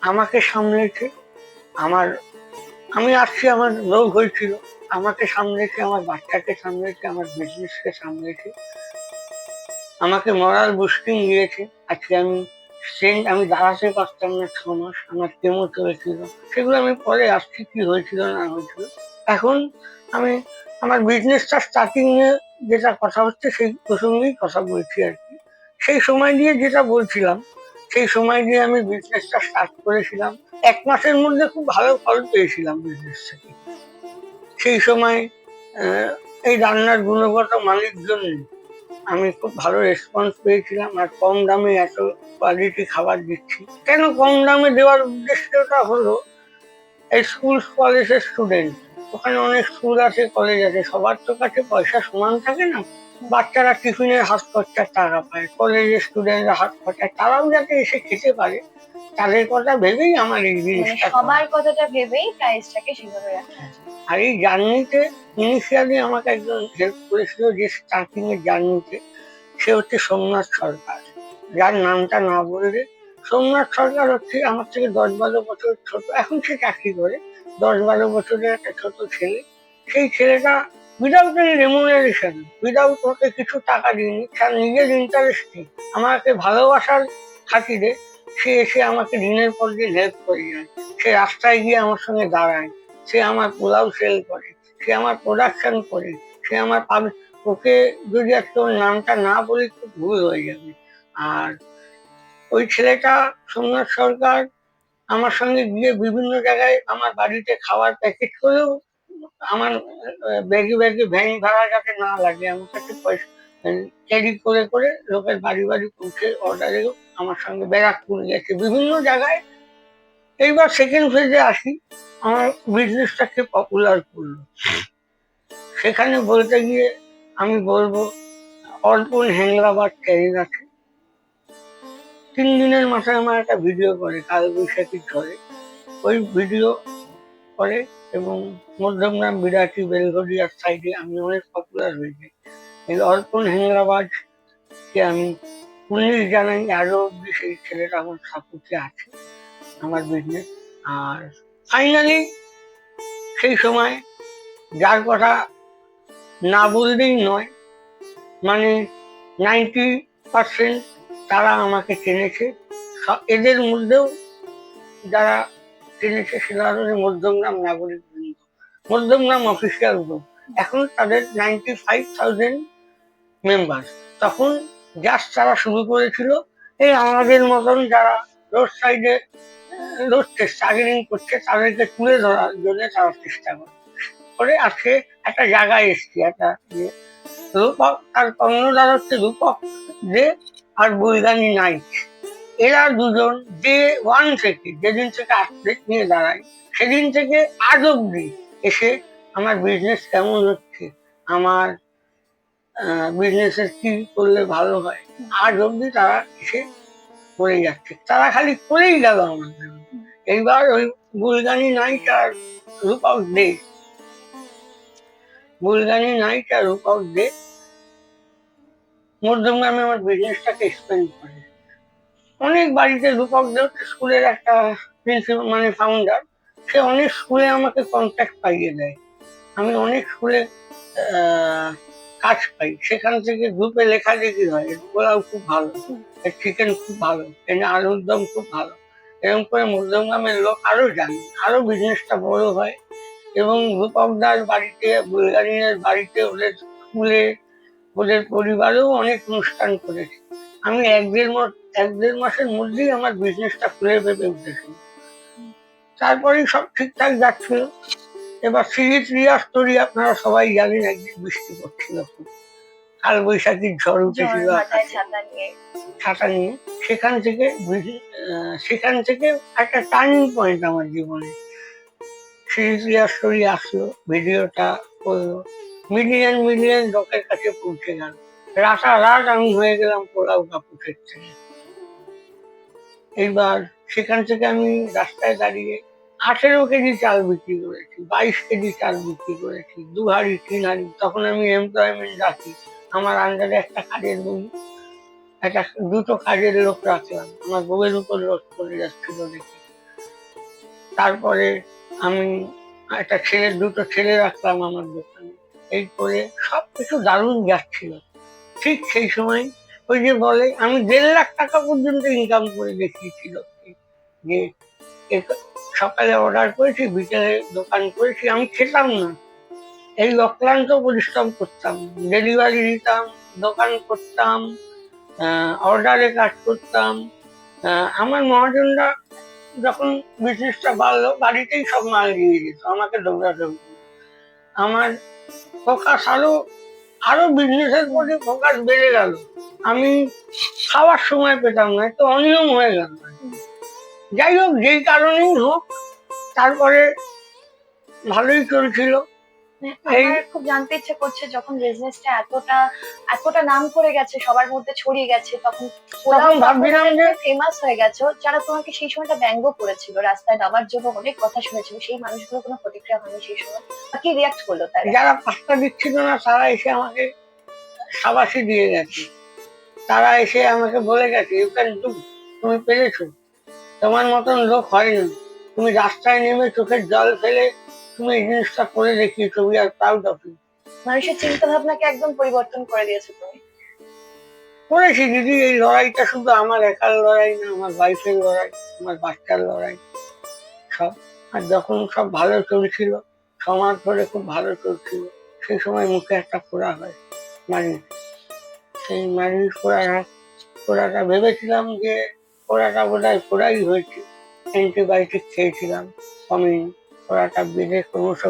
S1: আমাকে সামলেছে, আমার আমি আসছি, আমার রোগ হয়েছিল, আমাকে সামলেছে, আমার বাচ্চাকে সামলেছে, আমার বিজনেসকে সামলেছে, আমাকে মরাল বুস্টিং দিয়েছে। আজকে আমি দাঁড়াতে পারতাম না 6 মাস, আমার কেমো চলেছিল, সেগুলো আমি পরে আসছি কি হয়েছিল না হয়েছিল। এখন আমি আমার বিজনেসটা স্টার্টিং নিয়ে যেটা কথা হচ্ছে সেই প্রসঙ্গেই কথা বলছি আর কি। সেই সময় দিয়ে যেটা বলছিলাম, সেই সময় দিয়ে আমি বিজনেসটা স্টার্ট করেছিলাম। 1 মাসের মধ্যে খুব ভালো ফল পেয়েছিলাম বিজনেস থেকে। সেই সময় এই রান্নার গুণগত মানের জন্য আমি খুব ভালো রেসপন্স পেয়েছিলাম, আর কম দামে এত কোয়ালিটি খাবার দিচ্ছি। কেন কম দামে দেওয়ার উদ্দেশ্যটা হলো, এই স্কুল কলেজের স্টুডেন্ট, ওখানে অনেক স্কুল আছে, কলেজ আছে, সবার তো কাছে পয়সা সমান থাকে না। বাচ্চারা টিফিনের হাত খরচার টাকা পায়, কলেজের স্টুডেন্টরা হাত খরচা, তারাও যাতে এসে খেতে পারে, তাদের কথা ভেবেই আমার এই জিনিসটা।
S2: সবার কথাটা ভেবেই প্রাইসটাকে সেভাবে রাখা।
S1: আর এই জার্নিতে ইনিশিয়ালি আমাকে একজন হেল্প করেছিল, যে স্টার্টিং এর জার্নিতে, সে হচ্ছে সোমনাথ সরকার, যার নামটা না বললে। সোমনাথ সরকার হচ্ছে আমার থেকে 10-12 বছর ছোট, এখন সে চাকরি করে। 10-12 বছরের একটা ছোট ছেলে। সেই ছেলেটা উইদাউট এনি রেমুনারেশন, উইদাউট ওকে কিছু টাকা দিইনি, তার নিজের ইন্টারেস্টে, আমাকে ভালোবাসার খাতিরে সে এসে আমাকে দিনের পর দিন হেল্প করে যায়। সে রাস্তায় গিয়ে আমার সঙ্গে দাঁড়ায়, সে আমার পোলাও সেল করে, সে আমার প্রোডাকশন করে, সে আমার ওকে যদি আজকে ওর নামটা না বলি খুব ভুল হয়ে যাবে। আর ওই ছেলেটা সোমনাথ সরকার আমার সঙ্গে গিয়ে বিভিন্ন জায়গায় আমার বাড়িতে খাবার প্যাকেট করেও, আমার ব্যাগে ব্যাগে ভ্যান ভাড়া যাতে না লাগে, আমার কাছে পয়সা ক্যারি করে করে লোকের বাড়ি বাড়ি পৌঁছে অর্ডারেও আমার সঙ্গে ব্যারাকপুর গেছে, বিভিন্ন জায়গায়। এইবার সেকেন্ড ফেজে আসি, আমার বিজনেসটাকে পপুলার করলো। সেখানে বলতে গিয়ে আমি বলবো, অর্পণ হেংলাবাদ ট্রেনিং আছে, 3 দিনের মাথায় আমার একটা ভিডিও করে কাল বৈশাখীর ঝড়ে, ওই ভিডিও করে, এবং মধ্যমগ্রাম বিরাটি বেলঘরিয়ার সাইডে আমি অনেক পপুলার হয়ে যাই। এই অর্পণ হেংলাবাজকে আমি পুলিশ জানাই আরো অব্দি সেই ছেলেটা আমার সাপোর্টে আছে, আমার বিজনেস। আর ফাইনালি সেই সময় যার কথা না বললেই নয়, মানে 90% তারা আমাকে চেনেছে। এদের মধ্যেও যারা চিনেছে সেটা হচ্ছে মধ্যমগ্রাম নাগরিক বৃন্দ, মধ্যমগ্রাম অফিসিয়াল গ্রুপ। এখন তাদের 95,000 মেম্বার। তখন জাস্ট তারা শুরু করেছিল এই আমাদের মতন যারা রোড সাইডে রোড স্ট্রাগলিং করছে তাদেরকে তুলে ধরার জন্য তারা চেষ্টা করে আজকে একটা জায়গায় এসছি, একটা রূপক আর কর্ণধার হচ্ছে রূপক দে আর বুলগানি নাইট। এরা দুজন ডে ওয়ান থেকে, যেদিন থেকে আপডেট নিয়ে দাঁড়ায় সেদিন থেকে আজ অব্দি এসে আমার বিজনেস কেমন হচ্ছে, আমার বিজনেসের কি করলে ভালো হয়, আজ অব্দি তারা এসে করে যাচ্ছে। তারা খালি করেই গেল আমার জন্য। এইবার ওই বুলগানি নাইট আর রূপক দে, বুলগানি নাইট আর রূপক দে মধ্যমগ্রামে আমার বিজনেসটাকে এক্সপেন্ড করে। অনেক বাড়িতে রূপক দে স্কুলের একটা প্রিন্সিপাল, মানে ফাউন্ডার। সে অনেক স্কুলে আমাকে কন্ট্যাক্ট পাইয়ে দেয়, আমি অনেক স্কুলে কাজ পাই। সেখান থেকে গ্রুপে লেখালেখি হয়, পোলাও খুব ভালো, চিকেন খুব ভালো, আলুর দম খুব ভালো। এরকম করে মধ্যমগ্রামের লোক আরো জানে, আরো বিজনেসটা বড় হয়। এবং রূপকদার বাড়িতে, বুলগারিনের বাড়িতে, ওদের স্কুলে, ওদের পরিবারেও অনেক অনুষ্ঠান করেছি। আমি এক দেড় মাসের মধ্যেই আমার বিজনেসটা খুলে পেতে উঠেছিল। তারপরেই সব ঠিকঠাক যাচ্ছিল। এবার রিয়া স্টোরি আপনারা সবাই জানেন, একদিন বৃষ্টি পড়ছিল খুব, কাল বৈশাখীর ঝড় উঠেছিল ছাতা নিয়ে। সেখান থেকে একটা টার্নিং পয়েন্ট আমার জীবনে। রিয়া স্টোরি আসলো, ভিডিওটা করলো, মিলিয়ন মিলিয়ন লোকের কাছে পৌঁছে গেল। রাতারাত আমি হয়ে গেলাম পোলাও কাপুরের থেকে। এইবার সেখান থেকে আমি রাস্তায় দাঁড়িয়ে 18 কেজি চাল বিক্রি করেছি, 22 কেজি চাল বিক্রি করেছি, 2 হাঁড়ি 3 হাঁড়ি। তখন আমি এমপ্লয়মেন্ট রাখি, আমার আন্ডারে একটা কাজের বউ, একটা দুটো কাজের লোক রাখলাম, আমার বউয়ের উপর লোক করে যাচ্ছিল দেখি। তারপরে আমি একটা দুটো ছেলে রাখলাম আমার দোকানে। এই করে সবকিছু দারুণ যাচ্ছিল। ঠিক সেই সময় ওই যে বলে, আমি 1.5 লাখ টাকা পর্যন্ত ইনকাম করে দেখিয়েছিল যে সকালে অর্ডার করেছি, বিকেলে দোকান করেছি। আমি খেতাম না, এই অক্লান্ত পরিশ্রম করতাম, ডেলিভারি দিতাম, দোকান করতাম, অর্ডারে কাজ করতাম। আমার মহাজনরা যখন বিজনেসটা বাড়লো, বাড়িতেই সব মাল দিয়ে যেত, আমাকে দৌড়াতে হতো। আমার ফোকাস আরো বিজনেসের প্রতি ফোকাস বেড়ে গেল। আমি খাওয়ার সময় পেতাম না, একটু অনিয়ম হয়ে গেল। যাই হোক, যেই কারণেই হোক, তারপরে ভালোই চলছিল।
S2: আমার খুব জানতে ইচ্ছে করছে, যখন বিজনেসটা এতটা নাম করে গেছে, সবার মধ্যে ছড়িয়ে গেছে, তখন
S1: ভাবছিলাম যে
S2: ফেমাস হয়ে গেছো, যারা তোমাকে সেই সময়টা ব্যঙ্গ করেছিল, রাস্তায় নামার জন্য অনেক কথা শুনেছিল, সেই মানুষগুলো কোনো প্রতিক্রিয়া হয়নি সেই সময়? বা কি রিয়াক্ট করলো তারা?
S1: যারা পাত্তা দিচ্ছিল না তারা এসে আমাকে সাবাসি দিয়ে গেছে। তারা এসে আমাকে বলে গেছে, ইউ ক্যান ডু, তুমি পেরেছো, তোমার মতন লোক হয় না, তুমি রাস্তায় নেমে চোখের জল ফেলে তুমি এই জিনিসটা করে দেখিয়েছো, we are proud of you.
S2: মানুষের চিন্তা ভাবনাকে একদম পরিবর্তন করে দিয়েছো তুমি।
S1: করেছি দিদি, এই লড়াইটা শুধু আমার একার লড়াই না, আমার ওয়াইফের লড়াই, আমার বাচ্চার লড়াই, সব। আর যখন সব ভালো চলছিল, সমাজ ধরে খুব ভালো চলছিল, সেই সময় মুখে একটা ফোড়া হয়, মানে সেই মারির ফোড়াটা ভেবেছিলাম যে ফোড়াটা বোধহয় ফোড়াই হয়েছে, অ্যান্টিবায়োটিক খেয়েছিলাম, কমেনি। ফোড়াটা বেঁধে ক্রমশ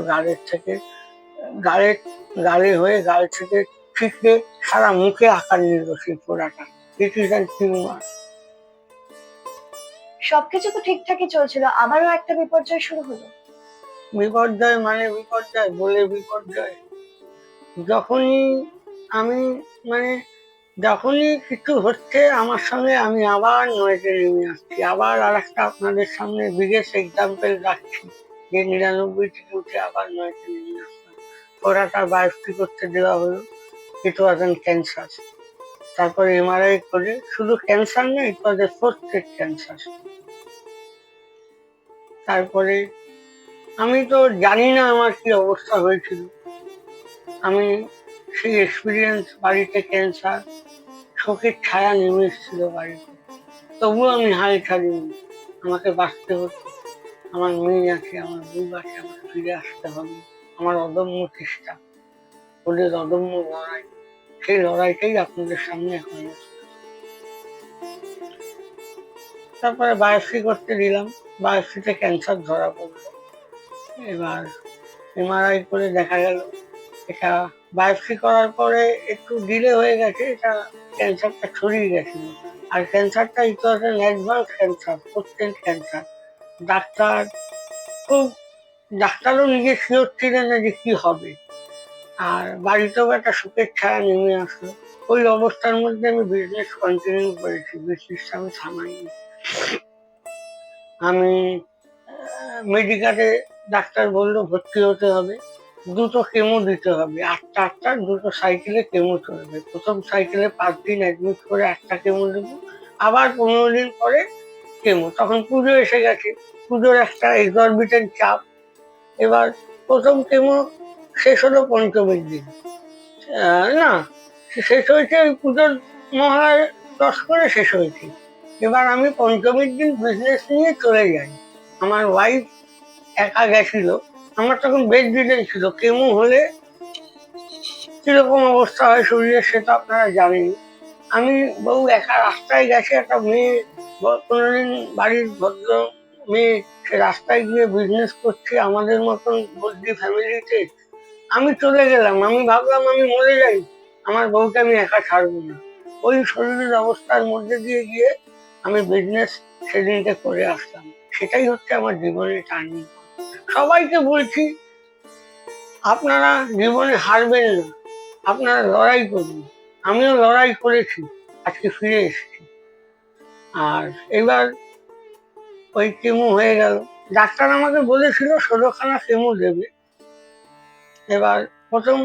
S1: গালে হয়ে গাল থেকে ছিটকে সারা মুখে আকার নিল সেই ফোড়াটা। It is an tumour.
S2: সবকিছু তো ঠিকঠাকই চলছিল, আবারও একটা বিপর্যয় শুরু হলো।
S1: বিপর্যয় মানে বিপর্যয় বলে বিপর্যয়। যখনই আমি, মানে যখনই কিছু হচ্ছে আমার সঙ্গে, আমি আবার নয়েতে নেমে আসছি। আবার আর একটা আপনাদের সামনে বিগেস্ট এক্সাম্পল রাখছি, যে 99 থেকে উঠে আবার নয়েতে নেমে আসলাম। ওরাটা বায়োপসি করতে দেওয়া হলো, ইট ওয়াজ অ্যান ক্যান্সার। তারপরে এমআরআই করে শুধু ক্যান্সার না, ইট ওয়াজ এ প্রোস্টেট ক্যান্সার। তারপরে আমি তো জানি না আমার কি অবস্থা হয়েছিল। আমি সেই এক্সপিরিয়েন্স, বাড়িতে ক্যান্সার, শোকের ছায়া নেমে এসেছিল বাড়িতে, তবুও আমি হাল ছাড়িনি। আমাকে বাঁচতে হতো, আমার মেয়ে আছে, আমার বউ আছে, আমার ফিরে আসতে হবে। আমার অদম্য চেষ্টা, ওদের অদম্য লড়াই, সেই লড়াইটাই আপনাদের সামনে এখন। তারপরে বায়োপসি করতে দিলাম, বায়োপসিতে ক্যান্সার ধরা পড়লো। এবার এমআরআই করে দেখা গেল এটা, বায়োপসি করার পরে একটু ডিলে হয়ে গেছে, এটা ক্যান্সারটা ছড়িয়ে গেছিল। আর ক্যান্সারটা it was an advance cancer, prostate cancer. Doctor খুব, ডাক্তারও নিজে শিওর ছিলেন না যে কি হবে। আর বাড়িতেও একটা শোকের ছায়া নেমে আসলো। ওই অবস্থার মধ্যে আমি বিজনেস কন্টিনিউ করেছি, বিজনেসটা আমি থামাইনি। আমি মেডিকেলে, ডাক্তার বললো ভর্তি হতে হবে, দুটো কেমো দিতে হবে, 8টা দুটো সাইকেলে কেমো চলবে। প্রথম সাইকেলে 5 দিন অ্যাডমিট করে একটা কেমো দেবো, আবার 15 দিন পরে কেমো। তখন পুজো এসে গেছে, পুজোর একটা এক্সরবিটেন্ট চাপ। এবার প্রথম কেমো শেষ হলো পঞ্চমীর দিন, না শেষ হয়েছে ওই পুজোর মহালয় দশ করে শেষ হয়েছে। এবার আমি পঞ্চমীর দিন বিজনেস নিয়ে চলে যাই। আমার ওয়াইফ একা গেছিল, আমার তখন বেড রিডেন ছিল। কেমো হলে কিরকম অবস্থা হয় শরীরের সেটা আপনারা জানেন। আমি বউ একা রাস্তায় গেছে, একটা মেয়ে কোনোদিন বাড়ির ভদ্র মেয়ে, সে রাস্তায় গিয়ে বিজনেস করছে আমাদের মতন বদ্যি ফ্যামিলিতে। আমি চলে গেলাম, আমি ভাবলাম আমি মরে যাই, আমার বউকে আমি একা ছাড়বো না। ওই শরীরের অবস্থার মধ্যে দিয়ে গিয়ে আমি বিজনেস সেদিনকে করে আসলাম। সেটাই হচ্ছে আমার জীবনের টার্নিং। সবাইকে বলছি আপনারা জীবনে হারবেন না, আপনারা লড়াই করুন। আমিও লড়াই করেছি, আজকে ফিরে এসেছি। আর এবার ওই কেমো হয়ে গেল, ডাক্তার আমাকে বলেছিল 16খানা কেমো দেবে। এবার প্রথম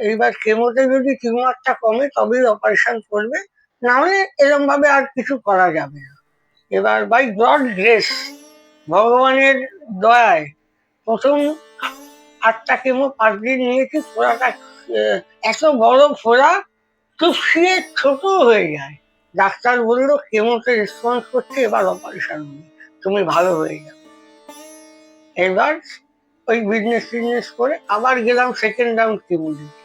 S1: এইবার কেমোতে যদি টিউমারটা কমে তবেই অপারেশন করবে, না হলে এরকম ভাবে আর কিছু করা যাবে না। এবার বাই গড গ্রেস, ভগবানের দয়ায় প্রথম 8টা কেমো 5 দিন নিয়েছি। ফোড়াটা এত বড় ফোড়া, চুপসিয়ে ছোট হয়ে যায়। ডাক্তার বললো কেমোতে রেসপন্স করছে, এবার অপারেশন হবে, তুমি ভালো হয়ে যাবে। এবার ওই বিজনেস করে আবার গেলাম সেকেন্ড রাউন্ড কেমো দিতে।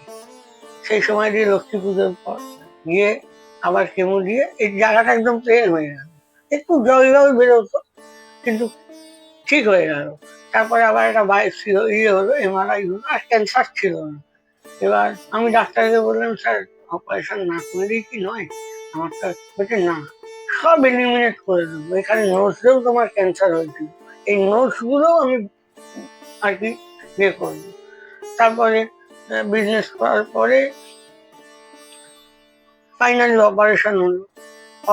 S1: সেই সময় দিয়ে লক্ষ্মী পুজোর পর গিয়ে আবার কেমো দিয়ে এই জায়গাটা একদম প্লেন হয়ে গেল, একটু জল জল বেরোতো কিন্তু ঠিক হয়ে গেল। তারপরে আবার একটা বায়োপসি হলো, এমআরআই হলো, আর ক্যান্সার ছিল না। এবার আমি ডাক্তারকে বললাম স্যার অপারেশন না করলেই কি নয়? আমার তো বলছে না, সব এলিমিনেট করে দেবো, এখানে নোটসেও তোমার ক্যান্সার হয়েছিল, এই নোটস গুলো আমি আর কি ইয়ে করবো। তারপরে বিজনেস করার পরে ফাইনালি অপারেশন হলো।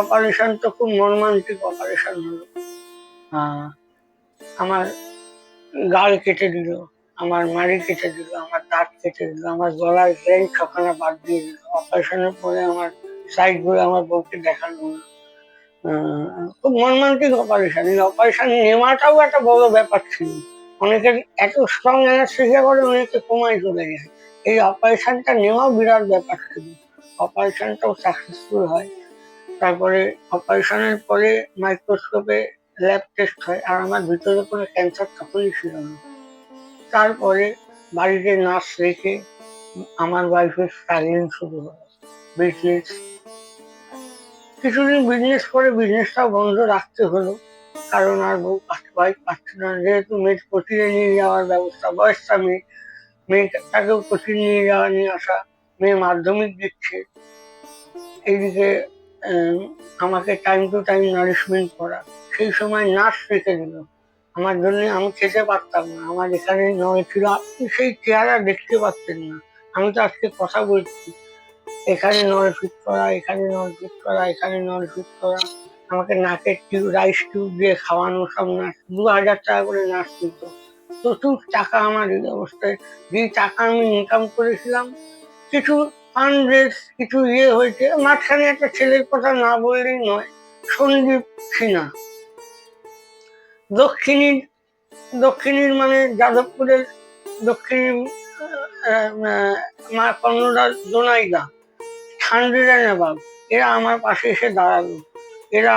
S1: অপারেশন তো খুব মর্মান্তিক অপারেশন হলো। আমার গাল কেটে দিল, আমার মাড়ি কেটে দিল, আমার দাঁত কেটে দিল, আমার গলার ভেন 6খানা বাদ দিয়ে দিল। অপারেশনের পরে আমার সাইড গুলো আমার বউকে দেখানো হলো। খুব মর্মান্তিক অপারেশন। এই অপারেশন নেওয়াটাও একটা বড় ব্যাপার ছিল। অনেকের এত স্ট্রং অ্যানাস্থেসিয়া করে অনেকে কোমায় চলে যায়, এই অপারেশনটা নেওয়াও বিরাট ব্যাপার ছিল। অপারেশনটাও সাকসেসফুল হয়। তারপরে অপারেশনের পরে মাইক্রোস্কোপে ল্যাব টেস্ট হয়, আর আমার ভিতরে কোনো ক্যান্সার তখনই ছিল না। তারপরে বাড়িতে নার্স রেখে আমার ওয়াইফের স্ট্রাগলিং শুরু হলো। বিজনেস কিছুদিন বিজনেস করে বিজনেসটাও বন্ধ রাখতে হলো, কারণ আর বউ ওয়াইফ পাচ্ছে না। যেহেতু মেয়ে কোচিংয়ে নিয়ে যাওয়ার ব্যবস্থা, বয়সটা মেয়েটাকেও কোচিং নিয়ে যাওয়া নিয়ে আসা, মেয়ে মাধ্যমিক দিচ্ছে, এইদিকে আমাকে টাইম টু টাইম নারিশমেন্ট করা। সেই সময় নার্স রেখে দিল আমার জন্য, আমি খেতে পারতাম না। আমার এখানে নয় ছিল, আপনি সেই চেহারা দেখতে পাচ্ছেন না। আমি তো আজকে কথা বলছি, এখানে নল ফিট করা, এখানে নল ফিট করা, এখানে নল ফিট করা, আমাকে নাকের টিউব, রাইস টিউব দিয়ে খাওয়ানো। সব নার্স 2000 টাকা করে নার্স দিত। প্রচুর টাকা আমার এই অবস্থায়। যে টাকা আমি ইনকাম করেছিলাম কিছু ফান্ড রেস কিছু হয়েছে, মাঝখানে একটা ছেলের কথা না বললেই নয়, সন্দীপ সিনহা, দক্ষিণীর মানে যাদবপুরের দক্ষিণী মা কর্ণদার দোনাইদা, ঠান্ডেরা নেবাব, এরা আমার পাশে এসে দাঁড়ালো। এরা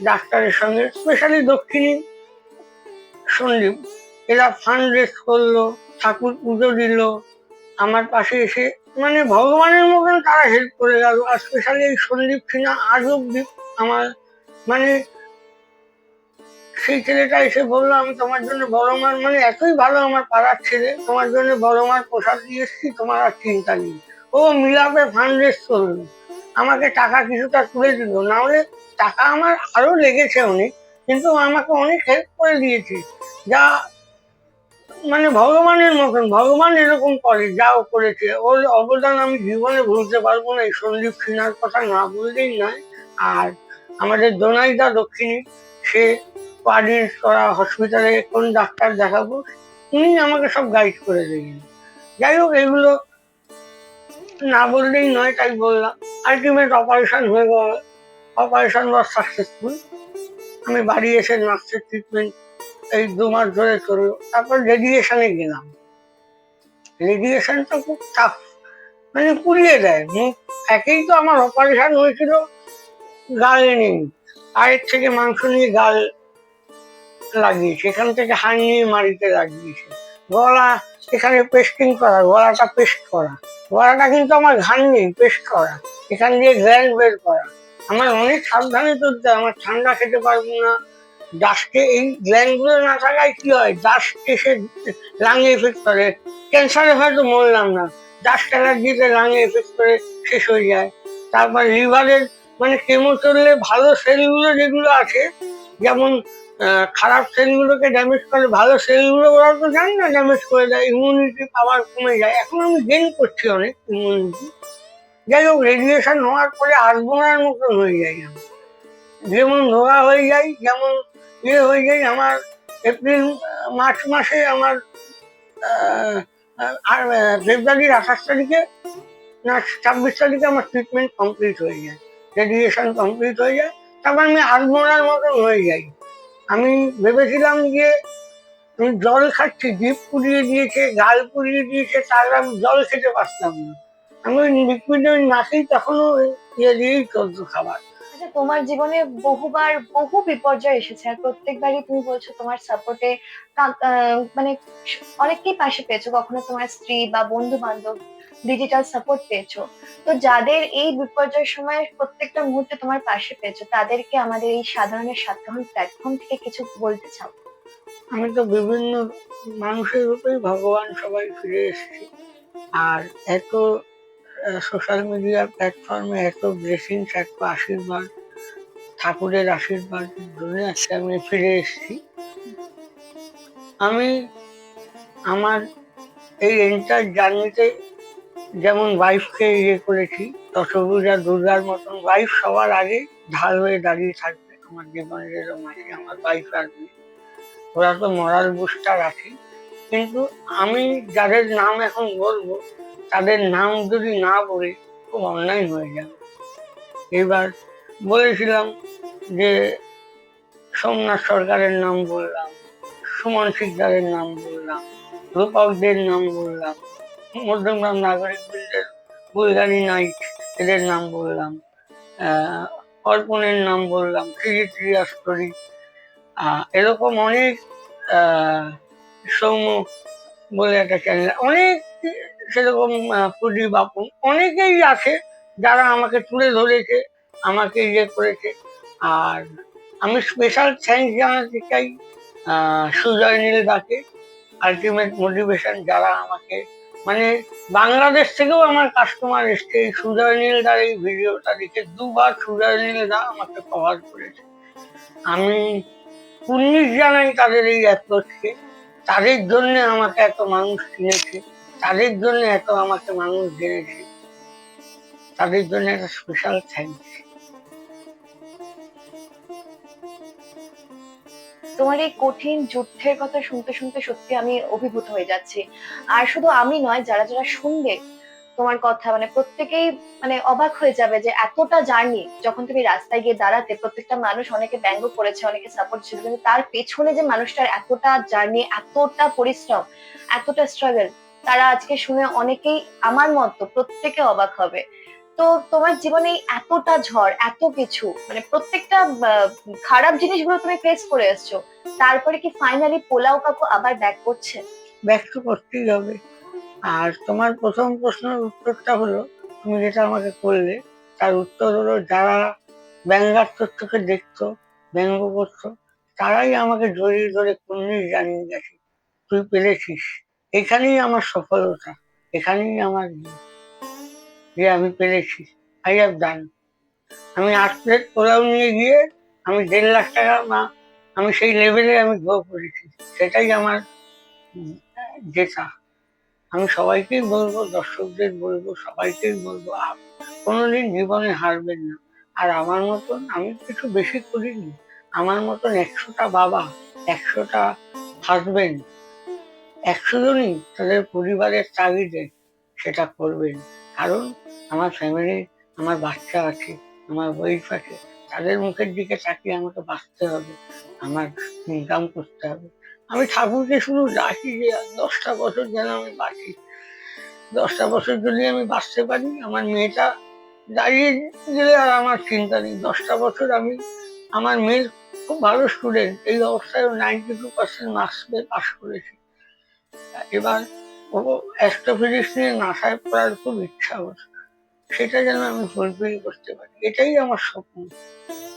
S1: ডাক্তারের সঙ্গে, স্পেশালি দক্ষিণী সন্দীপ, এরা ফান্ড রেস করলো, ঠাকুর পুজো দিল, আমার পাশে এসে মানে ভগবানের মতন তারা হেল্প করে গেল। আর স্পেশালি এই সন্দীপ সিনহা আজ অব্দি আমার মানে, সেই ছেলেটা এসে বললো আমি তোমার জন্য বড় মার, মানে এতই ভালো আমার পাড়ার ছেলে, তোমার জন্য বড় মার প্রসাদ দিয়ে এসছি, তোমার আর চিন্তা নেই। ও মিলাপে ফান্ড রেস করলো, আমাকে টাকা কিছুটা তুলে দিল, না হলে টাকা আমার আরো লেগেছে অনেক, কিন্তু আমাকে অনেক হেল্প করে দিয়েছে। যা মানে ভগবানের মতন, ভগবান এরকম করে, যা ও করেছে, ওর অবদান আমি জীবনে ভুলতে পারবো না, এই সন্দীপ সিনহার কথা না বললেই নয়। আর আমাদের দোনাইদা দক্ষিণী, সে পাডির করা হসপিটালে কোন ডাক্তার দেখাবো, উনি আমাকে সব গাইড করে দিলেন। যাই হোক, এগুলো না বললেই নয়, তাই বললাম। আলটিমেট অপারেশন হয়ে গেল, অপারেশন ওয়াজ সাকসেসফুল। আমি বাড়ি এসে নার্সের ট্রিটমেন্ট এই 2 মাস ধরে চললো। তারপর রেডিয়েশনে গেলাম। রেডিয়েশনটা খুব টাফ, মানে পুড়িয়ে দেয় মুখ। একেই তো আমার অপারেশন হয়েছিল গালে নেই, পায়ের থেকে মাংস নিয়ে গাল লাগিয়েছে, এখান থেকে হাড় নিয়ে মাড়িতে লাগিয়েছে, গলা এখানে পেস্টিং করা, গলাটা পেস্ট করা, গলাটা কিন্তু আমার ঘান নেই, পেস্ট করা, এখান দিয়ে গ্ল্যান্ড বের করা। আমার অনেক সাবধানে চলতে, আমার ঠান্ডা খেতে পারবো না, ডাস্টে এই গ্ল্যান্ড গুলো না থাকায় কি হয়, ডাস্ট এসে লাঙে এফেক্ট করে, ক্যান্সারে হয়তো মরলাম না, ডাস্ট অ্যালার্জিতে লাঙে এফেক্ট করে শেষ হয়ে যায়। তারপর লিভারের মানে কেমো চললে ভালো সেলগুলো যেগুলো আছে, যেমন খারাপ সেলগুলোকে ড্যামেজ করে, ভালো সেলগুলো ওরা তো জানি না ড্যামেজ করে দেয়, ইমিউনিটি পাওয়ার কমে যায়। এখন আমি গেইন করছি অনেক ইমিউনিটি। যাই হোক, রেডিয়েশন হওয়ার পরে আলবোনার মতন হয়ে যায়, আমি যেমন রোগা হয়ে যাই, যেমন হয়ে যায়। আমার এপ্রিল মার্চ মাসে আমার ফেব্রুয়ারির 28 তারিখে না 26 তারিখে আমার ট্রিটমেন্ট কমপ্লিট হয়ে যায়, রেডিয়েশন কমপ্লিট হয়ে যায়। তারপর আমি আলবোনার মতন হয়ে যাই। আমি ভেবেছিলাম যে আমি জল খাচ্ছি, জিভ পুড়িয়ে দিয়েছে, গাল পুড়িয়ে দিয়েছে, তার আমি জল খেতে পারতাম না। আমি ওই লিকুইড ওই নাকেই তখনও দিয়েই চলতো খাবার।
S2: আচ্ছা, তোমার জীবনে বহুবার বহু বিপর্যয় এসেছে, আর প্রত্যেকবারই তুমি বলছো তোমার সাপোর্টে মানে অনেককেই পাশে পেয়েছো, কখনো তোমার স্ত্রী বা বন্ধু বান্ধব ডিজিটাল সাপোর্ট পেয়েছো। তো যাদের এই বিপর্যয়ের সময় প্রত্যেকটা মুহূর্তে তোমার পাশে পেয়েছো, তাদেরকে আমাদের এই সাধারণের সাধারণ প্ল্যাটফর্ম থেকে কিছু বলতে চাও?
S1: আমি তো বিভিন্ন মানুষের রূপেই ভগবান সবাই ফিরে এসেছি। আর এত সোশ্যাল মিডিয়া প্ল্যাটফর্মে এত ব্লেসিংস, এত আশীর্বাদ, ঠাকুরের আশীর্বাদ জন্য আজকে আমি ফিরে এসেছি। আমি আমার এই এন্টার জার্নিতে যেমন ওয়াইফকে করেছি, দশভূজা দুর্গার মতন ওয়াইফ সবার আগে ঢাল হয়ে দাঁড়িয়ে থাকবে আমার জীবনের মাঝে, আমার ওয়াইফ আসবে। ওরা তো মরাল বুস্টার আছে, কিন্তু আমি যাদের নাম এখন বলবো, তাদের নাম যদি না বলি খুব অন্যায় হয়ে যাবে। এবার বলেছিলাম যে সোমনাথ সরকারের নাম বললাম, সুমন শিকদারের নাম বললাম, রূপকদের নাম বললাম, মধ্যমগ্রাম নাগরিক বুলগারি নাইট এদের নাম বললাম, অর্পণের নাম বললাম, ত্রিয়াস্তরী, এরকম অনেক, সৌম্য বলে একটা চ্যানেল, অনেক সেরকম ফুডি বাপন, অনেকেই আছে যারা আমাকে তুলে ধরেছে, আমাকে করেছে। আর আমি স্পেশাল থ্যাঙ্কস জানাতে চাই সুজয় নীল দাকে, আলটিমেট মোটিভেশন, যারা আমাকে মানে বাংলাদেশ থেকেও আমার কাস্টমার এসছে এই সুজয় নীল দার এই ভিডিওটা দেখে, 2বার সুজয় নীল দা আমাকে কভার করেছে। আমি পুণ্যিস জানাই তাদের এই অ্যাপ্রোচকে, তাদের জন্য আমাকে এত মানুষ চিনেছে, তাদের জন্য এত আমাকে মানুষ জেনেছে, তাদের জন্য একটা স্পেশাল থ্যাঙ্কস।
S2: তোমার এই কঠিন যুদ্ধের কথা শুনতে শুনতে সত্যি আমি অভিভূত হয়ে যাচ্ছি। আর শুধু আমি নয়, যারা যারা শুনবে তোমার কথা মানে প্রত্যেকেই মানে অবাক হয়ে যাবে যে এতটা জার্নি, যখন তুমি রাস্তায় গিয়ে দাঁড়াতে প্রত্যেকটা মানুষ অনেকে ব্যঙ্গ করেছে, অনেকে সাপোর্ট ছিল, কিন্তু তার পেছনে যে মানুষটার এতটা জার্নি, এতটা পরিশ্রম, এতটা স্ট্রাগল, তারা আজকে শুনে অনেকেই আমার মতো প্রত্যেকে অবাক হবে। তো তোমার জীবনে এই এতটা ঝড়, এত কিছু মানে প্রত্যেকটা খারাপ জিনিসগুলো তুমি ফেস করে এসছো, তারপরে কি ফাইনালি পোলাও কাকু আবার ব্যাক করছে?
S1: ব্যক্ত করতেই হবে। আর তোমার প্রথম প্রশ্নের উত্তরটা হলো, তুমি যেটা আমাকে করলে, তার উত্তর হলো, যারা ব্যঙ্গাত্মক চোখে দেখতো, ব্যঙ্গ করতো, তারাই আমাকে জড়িয়ে ধরে কুর্নিশ জানিয়ে গেছে, তুই পেরেছিস। এখানেই আমার সফলতা, এখানেই আমার যে আমি পেরেছি, আই হ্যাভ ডান। আমি 8 প্লেট পোলাও নিয়ে গিয়ে আমি 1.5 লাখ টাকা, না, আমি সেই লেভেলে আমি গ্রো করেছি। সেটাই আমার জেতা। আমি সবাইকেই বলবো, দর্শকদের বলবো, সবাইকেই বলবো, কোনোদিন জীবনে হারবেন না। আর আমার মতন আমি কিছু বেশি করিনি, আমার মতন 100টা বাবা, 100টা হাজবেন্ড, 100 জনই তাদের পরিবারের তাগিদে সেটা করবেন। কারণ আমার ফ্যামিলি, আমার বাচ্চা আছে, আমার ওয়াইফ আছে, তাদের মুখের দিকে তাকিয়ে আমাকে বাঁচতে হবে, আমার ইনকাম করতে হবে। আমি ঠাকুরকে শুধু ডাকি যে 10টা বছর যেন আমি বাঁচি, 10টা বছর যদি আমি বাঁচতে পারি, আমার মেয়েটা দাঁড়িয়ে গেলে আর আমার চিন্তা নেই। 10টা বছর আমি, আমার মেয়ে খুব ভালো স্টুডেন্ট, এই অবস্থায় 92% মার্কস পেয়ে পাস করেছি। এবার ও অ্যাস্ট্রোফিজিক্স নিয়ে নাসায় পড়ার খুব ইচ্ছা ওর, সেটা যেন আমি ফুলফিল করতে পারি, এটাই আমার স্বপ্ন।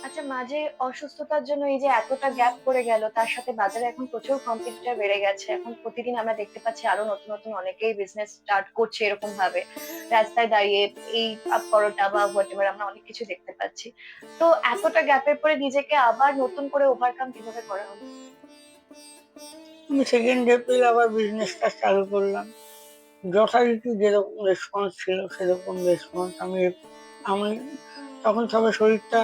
S2: আচ্ছা, মাঝে অসুস্থতার জন্য এই যে এতটা গ্যাপ পড়ে গেল, তার সাথে বাজারে এখন প্রচুর কম্পিটিটর বেড়ে গেছে, এখন প্রতিদিন আমরা দেখতে পাচ্ছি আরো নতুন নতুন অনেকেই বিজনেস স্টার্ট করছে এরকম ভাবে, রাস্তায় দাঁড়িয়ে এই পরোটা বা হোয়াটএভার আমরা অনেক কিছু দেখতে পাচ্ছি। তো এতটা গ্যাপের পরে নিজেকে আবার নতুন করে ওভারকাম কিভাবে করা হলো?
S1: আমি 2nd এপ্রিল আবার বিজনেসটা চালু করলাম। যথারীতি যেরকম রেসপন্স ছিল সেরকম রেসপন্স। আমি আমি তখন সবে শরীরটা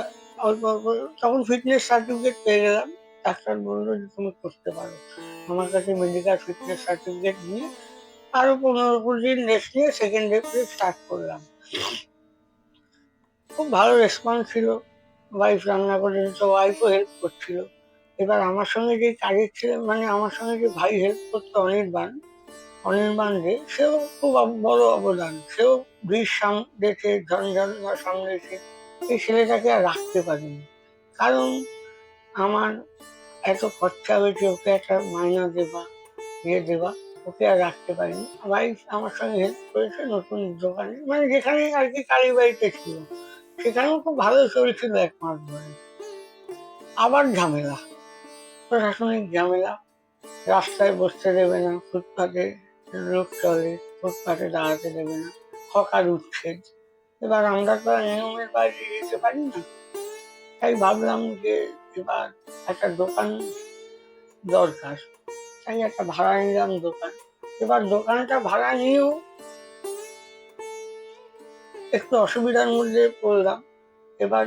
S1: অল্প অল্প, তখন ফিটনেস সার্টিফিকেট পেয়ে গেলাম। ডাক্তার বললো যে তুমি করতে পারো। আমার কাছে মেডিকেল ফিটনেস সার্টিফিকেট নিয়ে আরো 15-20 দিন রেস্ট নিয়ে 2nd এপ্রিল স্টার্ট করলাম। খুব ভালো রেসপন্স ছিল। ওয়াইফ রান্না করে দিত, ওয়াইফও হেল্প করছিল। এবার আমার সঙ্গে যে কাজের ছিল, মানে আমার সঙ্গে যে ভাই হেল্প করতো, অনির্বাণ যে, সেও খুব বড় অবদান। সেও ব্রিজ সামলেছে, ঝঞ্ঝনা সামলেছে। এই ছেলেটাকে আর রাখতে পারিনি, কারণ আমার এত খরচা হয়েছে, ওকে একটা মাইনা দেবা, দেবা, ওকে আর রাখতে পারিনি। ওয়াইফ আমার সঙ্গে হেল্প করেছে নতুন দোকানে, মানে যেখানে আর কি কালী বাড়িতে ছিল, সেখানেও খুব ভালো চলছিল 1 মাস ধরে। আবার ঝামেলা, প্রশাসনিক ঝামেলা, রাস্তায় বসতে দেবে না, ফুটপাতে লোক চলে, ফুটপাতে দাঁড়াতে দেবে না, হকার উচ্ছেদ। এবার আমরা তো আর নিয়মের বাইরে যেতে পারি না। তাই ভাবলাম যে এবার একটা দোকান দরকার, তাই একটা ভাড়া নিলাম দোকান। এবার দোকানটা ভাড়া নিয়েও একটু অসুবিধার মধ্যে পড়লাম। এবার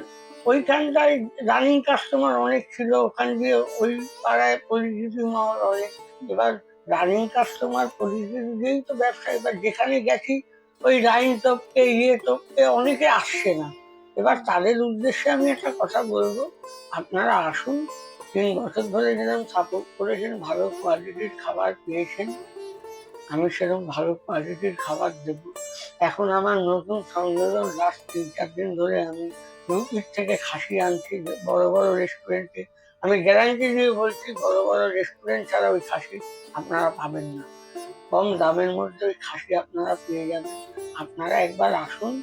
S1: ওইখানটায় রানিং কাস্টমার অনেক ছিল, ওখান দিয়ে ওই পাড়ায় পরিচিতি মহল অনেক। এবার রানিং কাস্টমার পরিচিতি দিয়েই তো ব্যবসা। এবার যেখানে গেছি ওই লাইন টপকে, টপকে অনেকে আসছে না। এবার তাদের উদ্দেশ্যে আমি একটা কথা বলবো, আপনারা আসুন, 3 বছর ধরে যেরকম সাপোর্ট করেছেন, ভালো কোয়ালিটির খাবার পেয়েছেন, আমি সেরকম ভালো কোয়ালিটির খাবার দেব। এখন আমার নতুন সংযোজন, লাস্ট 3-4 দিন ধরে আমি ইউপির থেকে খাসি আনছি বড় বড় রেস্টুরেন্টে। আমি গ্যারান্টি দিয়ে বলছি, বড় বড় রেস্টুরেন্ট ছাড়া ওই খাসি আপনারা পাবেন না। কম দামের মধ্যে ওই খাসি আপনারা পেয়ে যাবেন। আপনারা একবার আসুন।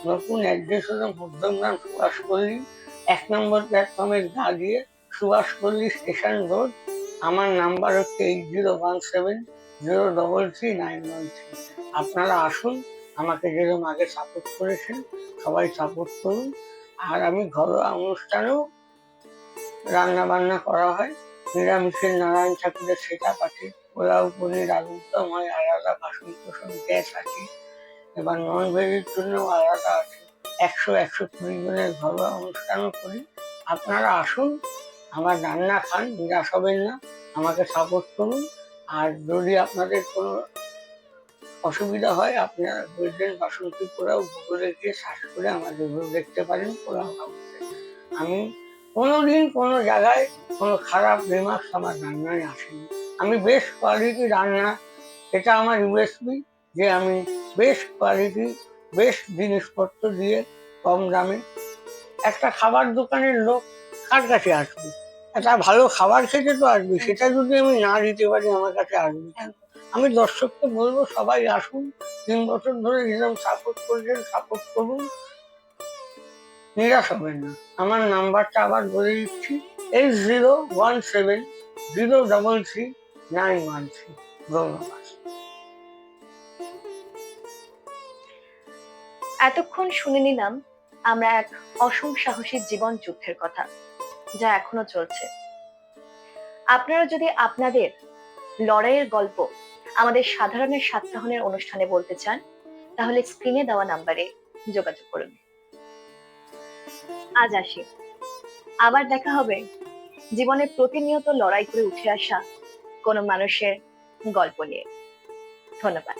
S1: নতুন অ্যাড্রেস হলো মধ্যমগ্রাম সুভাষপল্লী, 1 নম্বর প্ল্যাটফর্মের গা দিয়ে সুভাষপল্লী স্টেশন রোড। আমার নাম্বার হচ্ছে 8017033913। আপনারা আসুন, আমাকে যেরকম আগে সাপোর্ট করেছেন সবাই সাপোর্ট করুন। আর আমি ঘরোয়া অনুষ্ঠানেও রান্না বান্না করা হয়। নিরামিষের নারায়ণ ঠাকুরের সেটা আছে, পোলাও পনির আলুর দম হয় আলাদা, বাসন কোসন গ্যাস আছে। এবার নন ভেজের জন্যও আলাদা আছে। 100-120 জনের ঘরোয়া অনুষ্ঠানও করি। আপনারা আসুন, আমার রান্না খান, নিরাশ হবেন না, আমাকে সাপোর্ট করুন। আর যদি আপনাদের কোনো অসুবিধা হয় আপনারা বলবেন বাসন্তী পোলাও, গুগলে গিয়ে সার্চ করে আমার রিভিউ দেখতে পারেন পোলাও হাউসে। আমি কোনোদিন কোনো জায়গায় কোনো খারাপ রিমার্কস আমার রান্নায় আসেনি। আমি বেস্ট কোয়ালিটি রান্না, এটা আমার ইউএসপি, যে আমি বেস্ট কোয়ালিটি বেস্ট জিনিসপত্র দিয়ে কম দামে। একটা খাবার দোকানের লোক কার কাছে আসবে? একটা ভালো খাবার খেতে তো আসবে, সেটা যদি আমি না দিতে পারি আমার কাছে আসবে কেন? আমি দর্শককে বলবো সবাই আসুন, 3 বছর ধরে যেরকম সাপোর্ট করছেন সাপোর্ট করুন, নিরাশ হবেন না। আমার নাম্বারটা আবার বলে দিচ্ছি, 8017033913। ধন্যবাদ।
S2: এতক্ষণ শুনে নিলাম আমরা এক অসম সাহসী জীবন যুদ্ধের কথা, যা এখনো চলছে। আপনারা যদি আপনাদের লড়াইয়ের গল্প আমাদের সাধারণের সাতকাহনের অনুষ্ঠানে বলতে চান, তাহলে স্ক্রিনে দেওয়া নাম্বারে যোগাযোগ করুন। আজ আসি, আবার দেখা হবে জীবনে প্রতিনিয়ত লড়াই করে উঠে আসা কোনো মানুষের গল্প নিয়ে। ধন্যবাদ।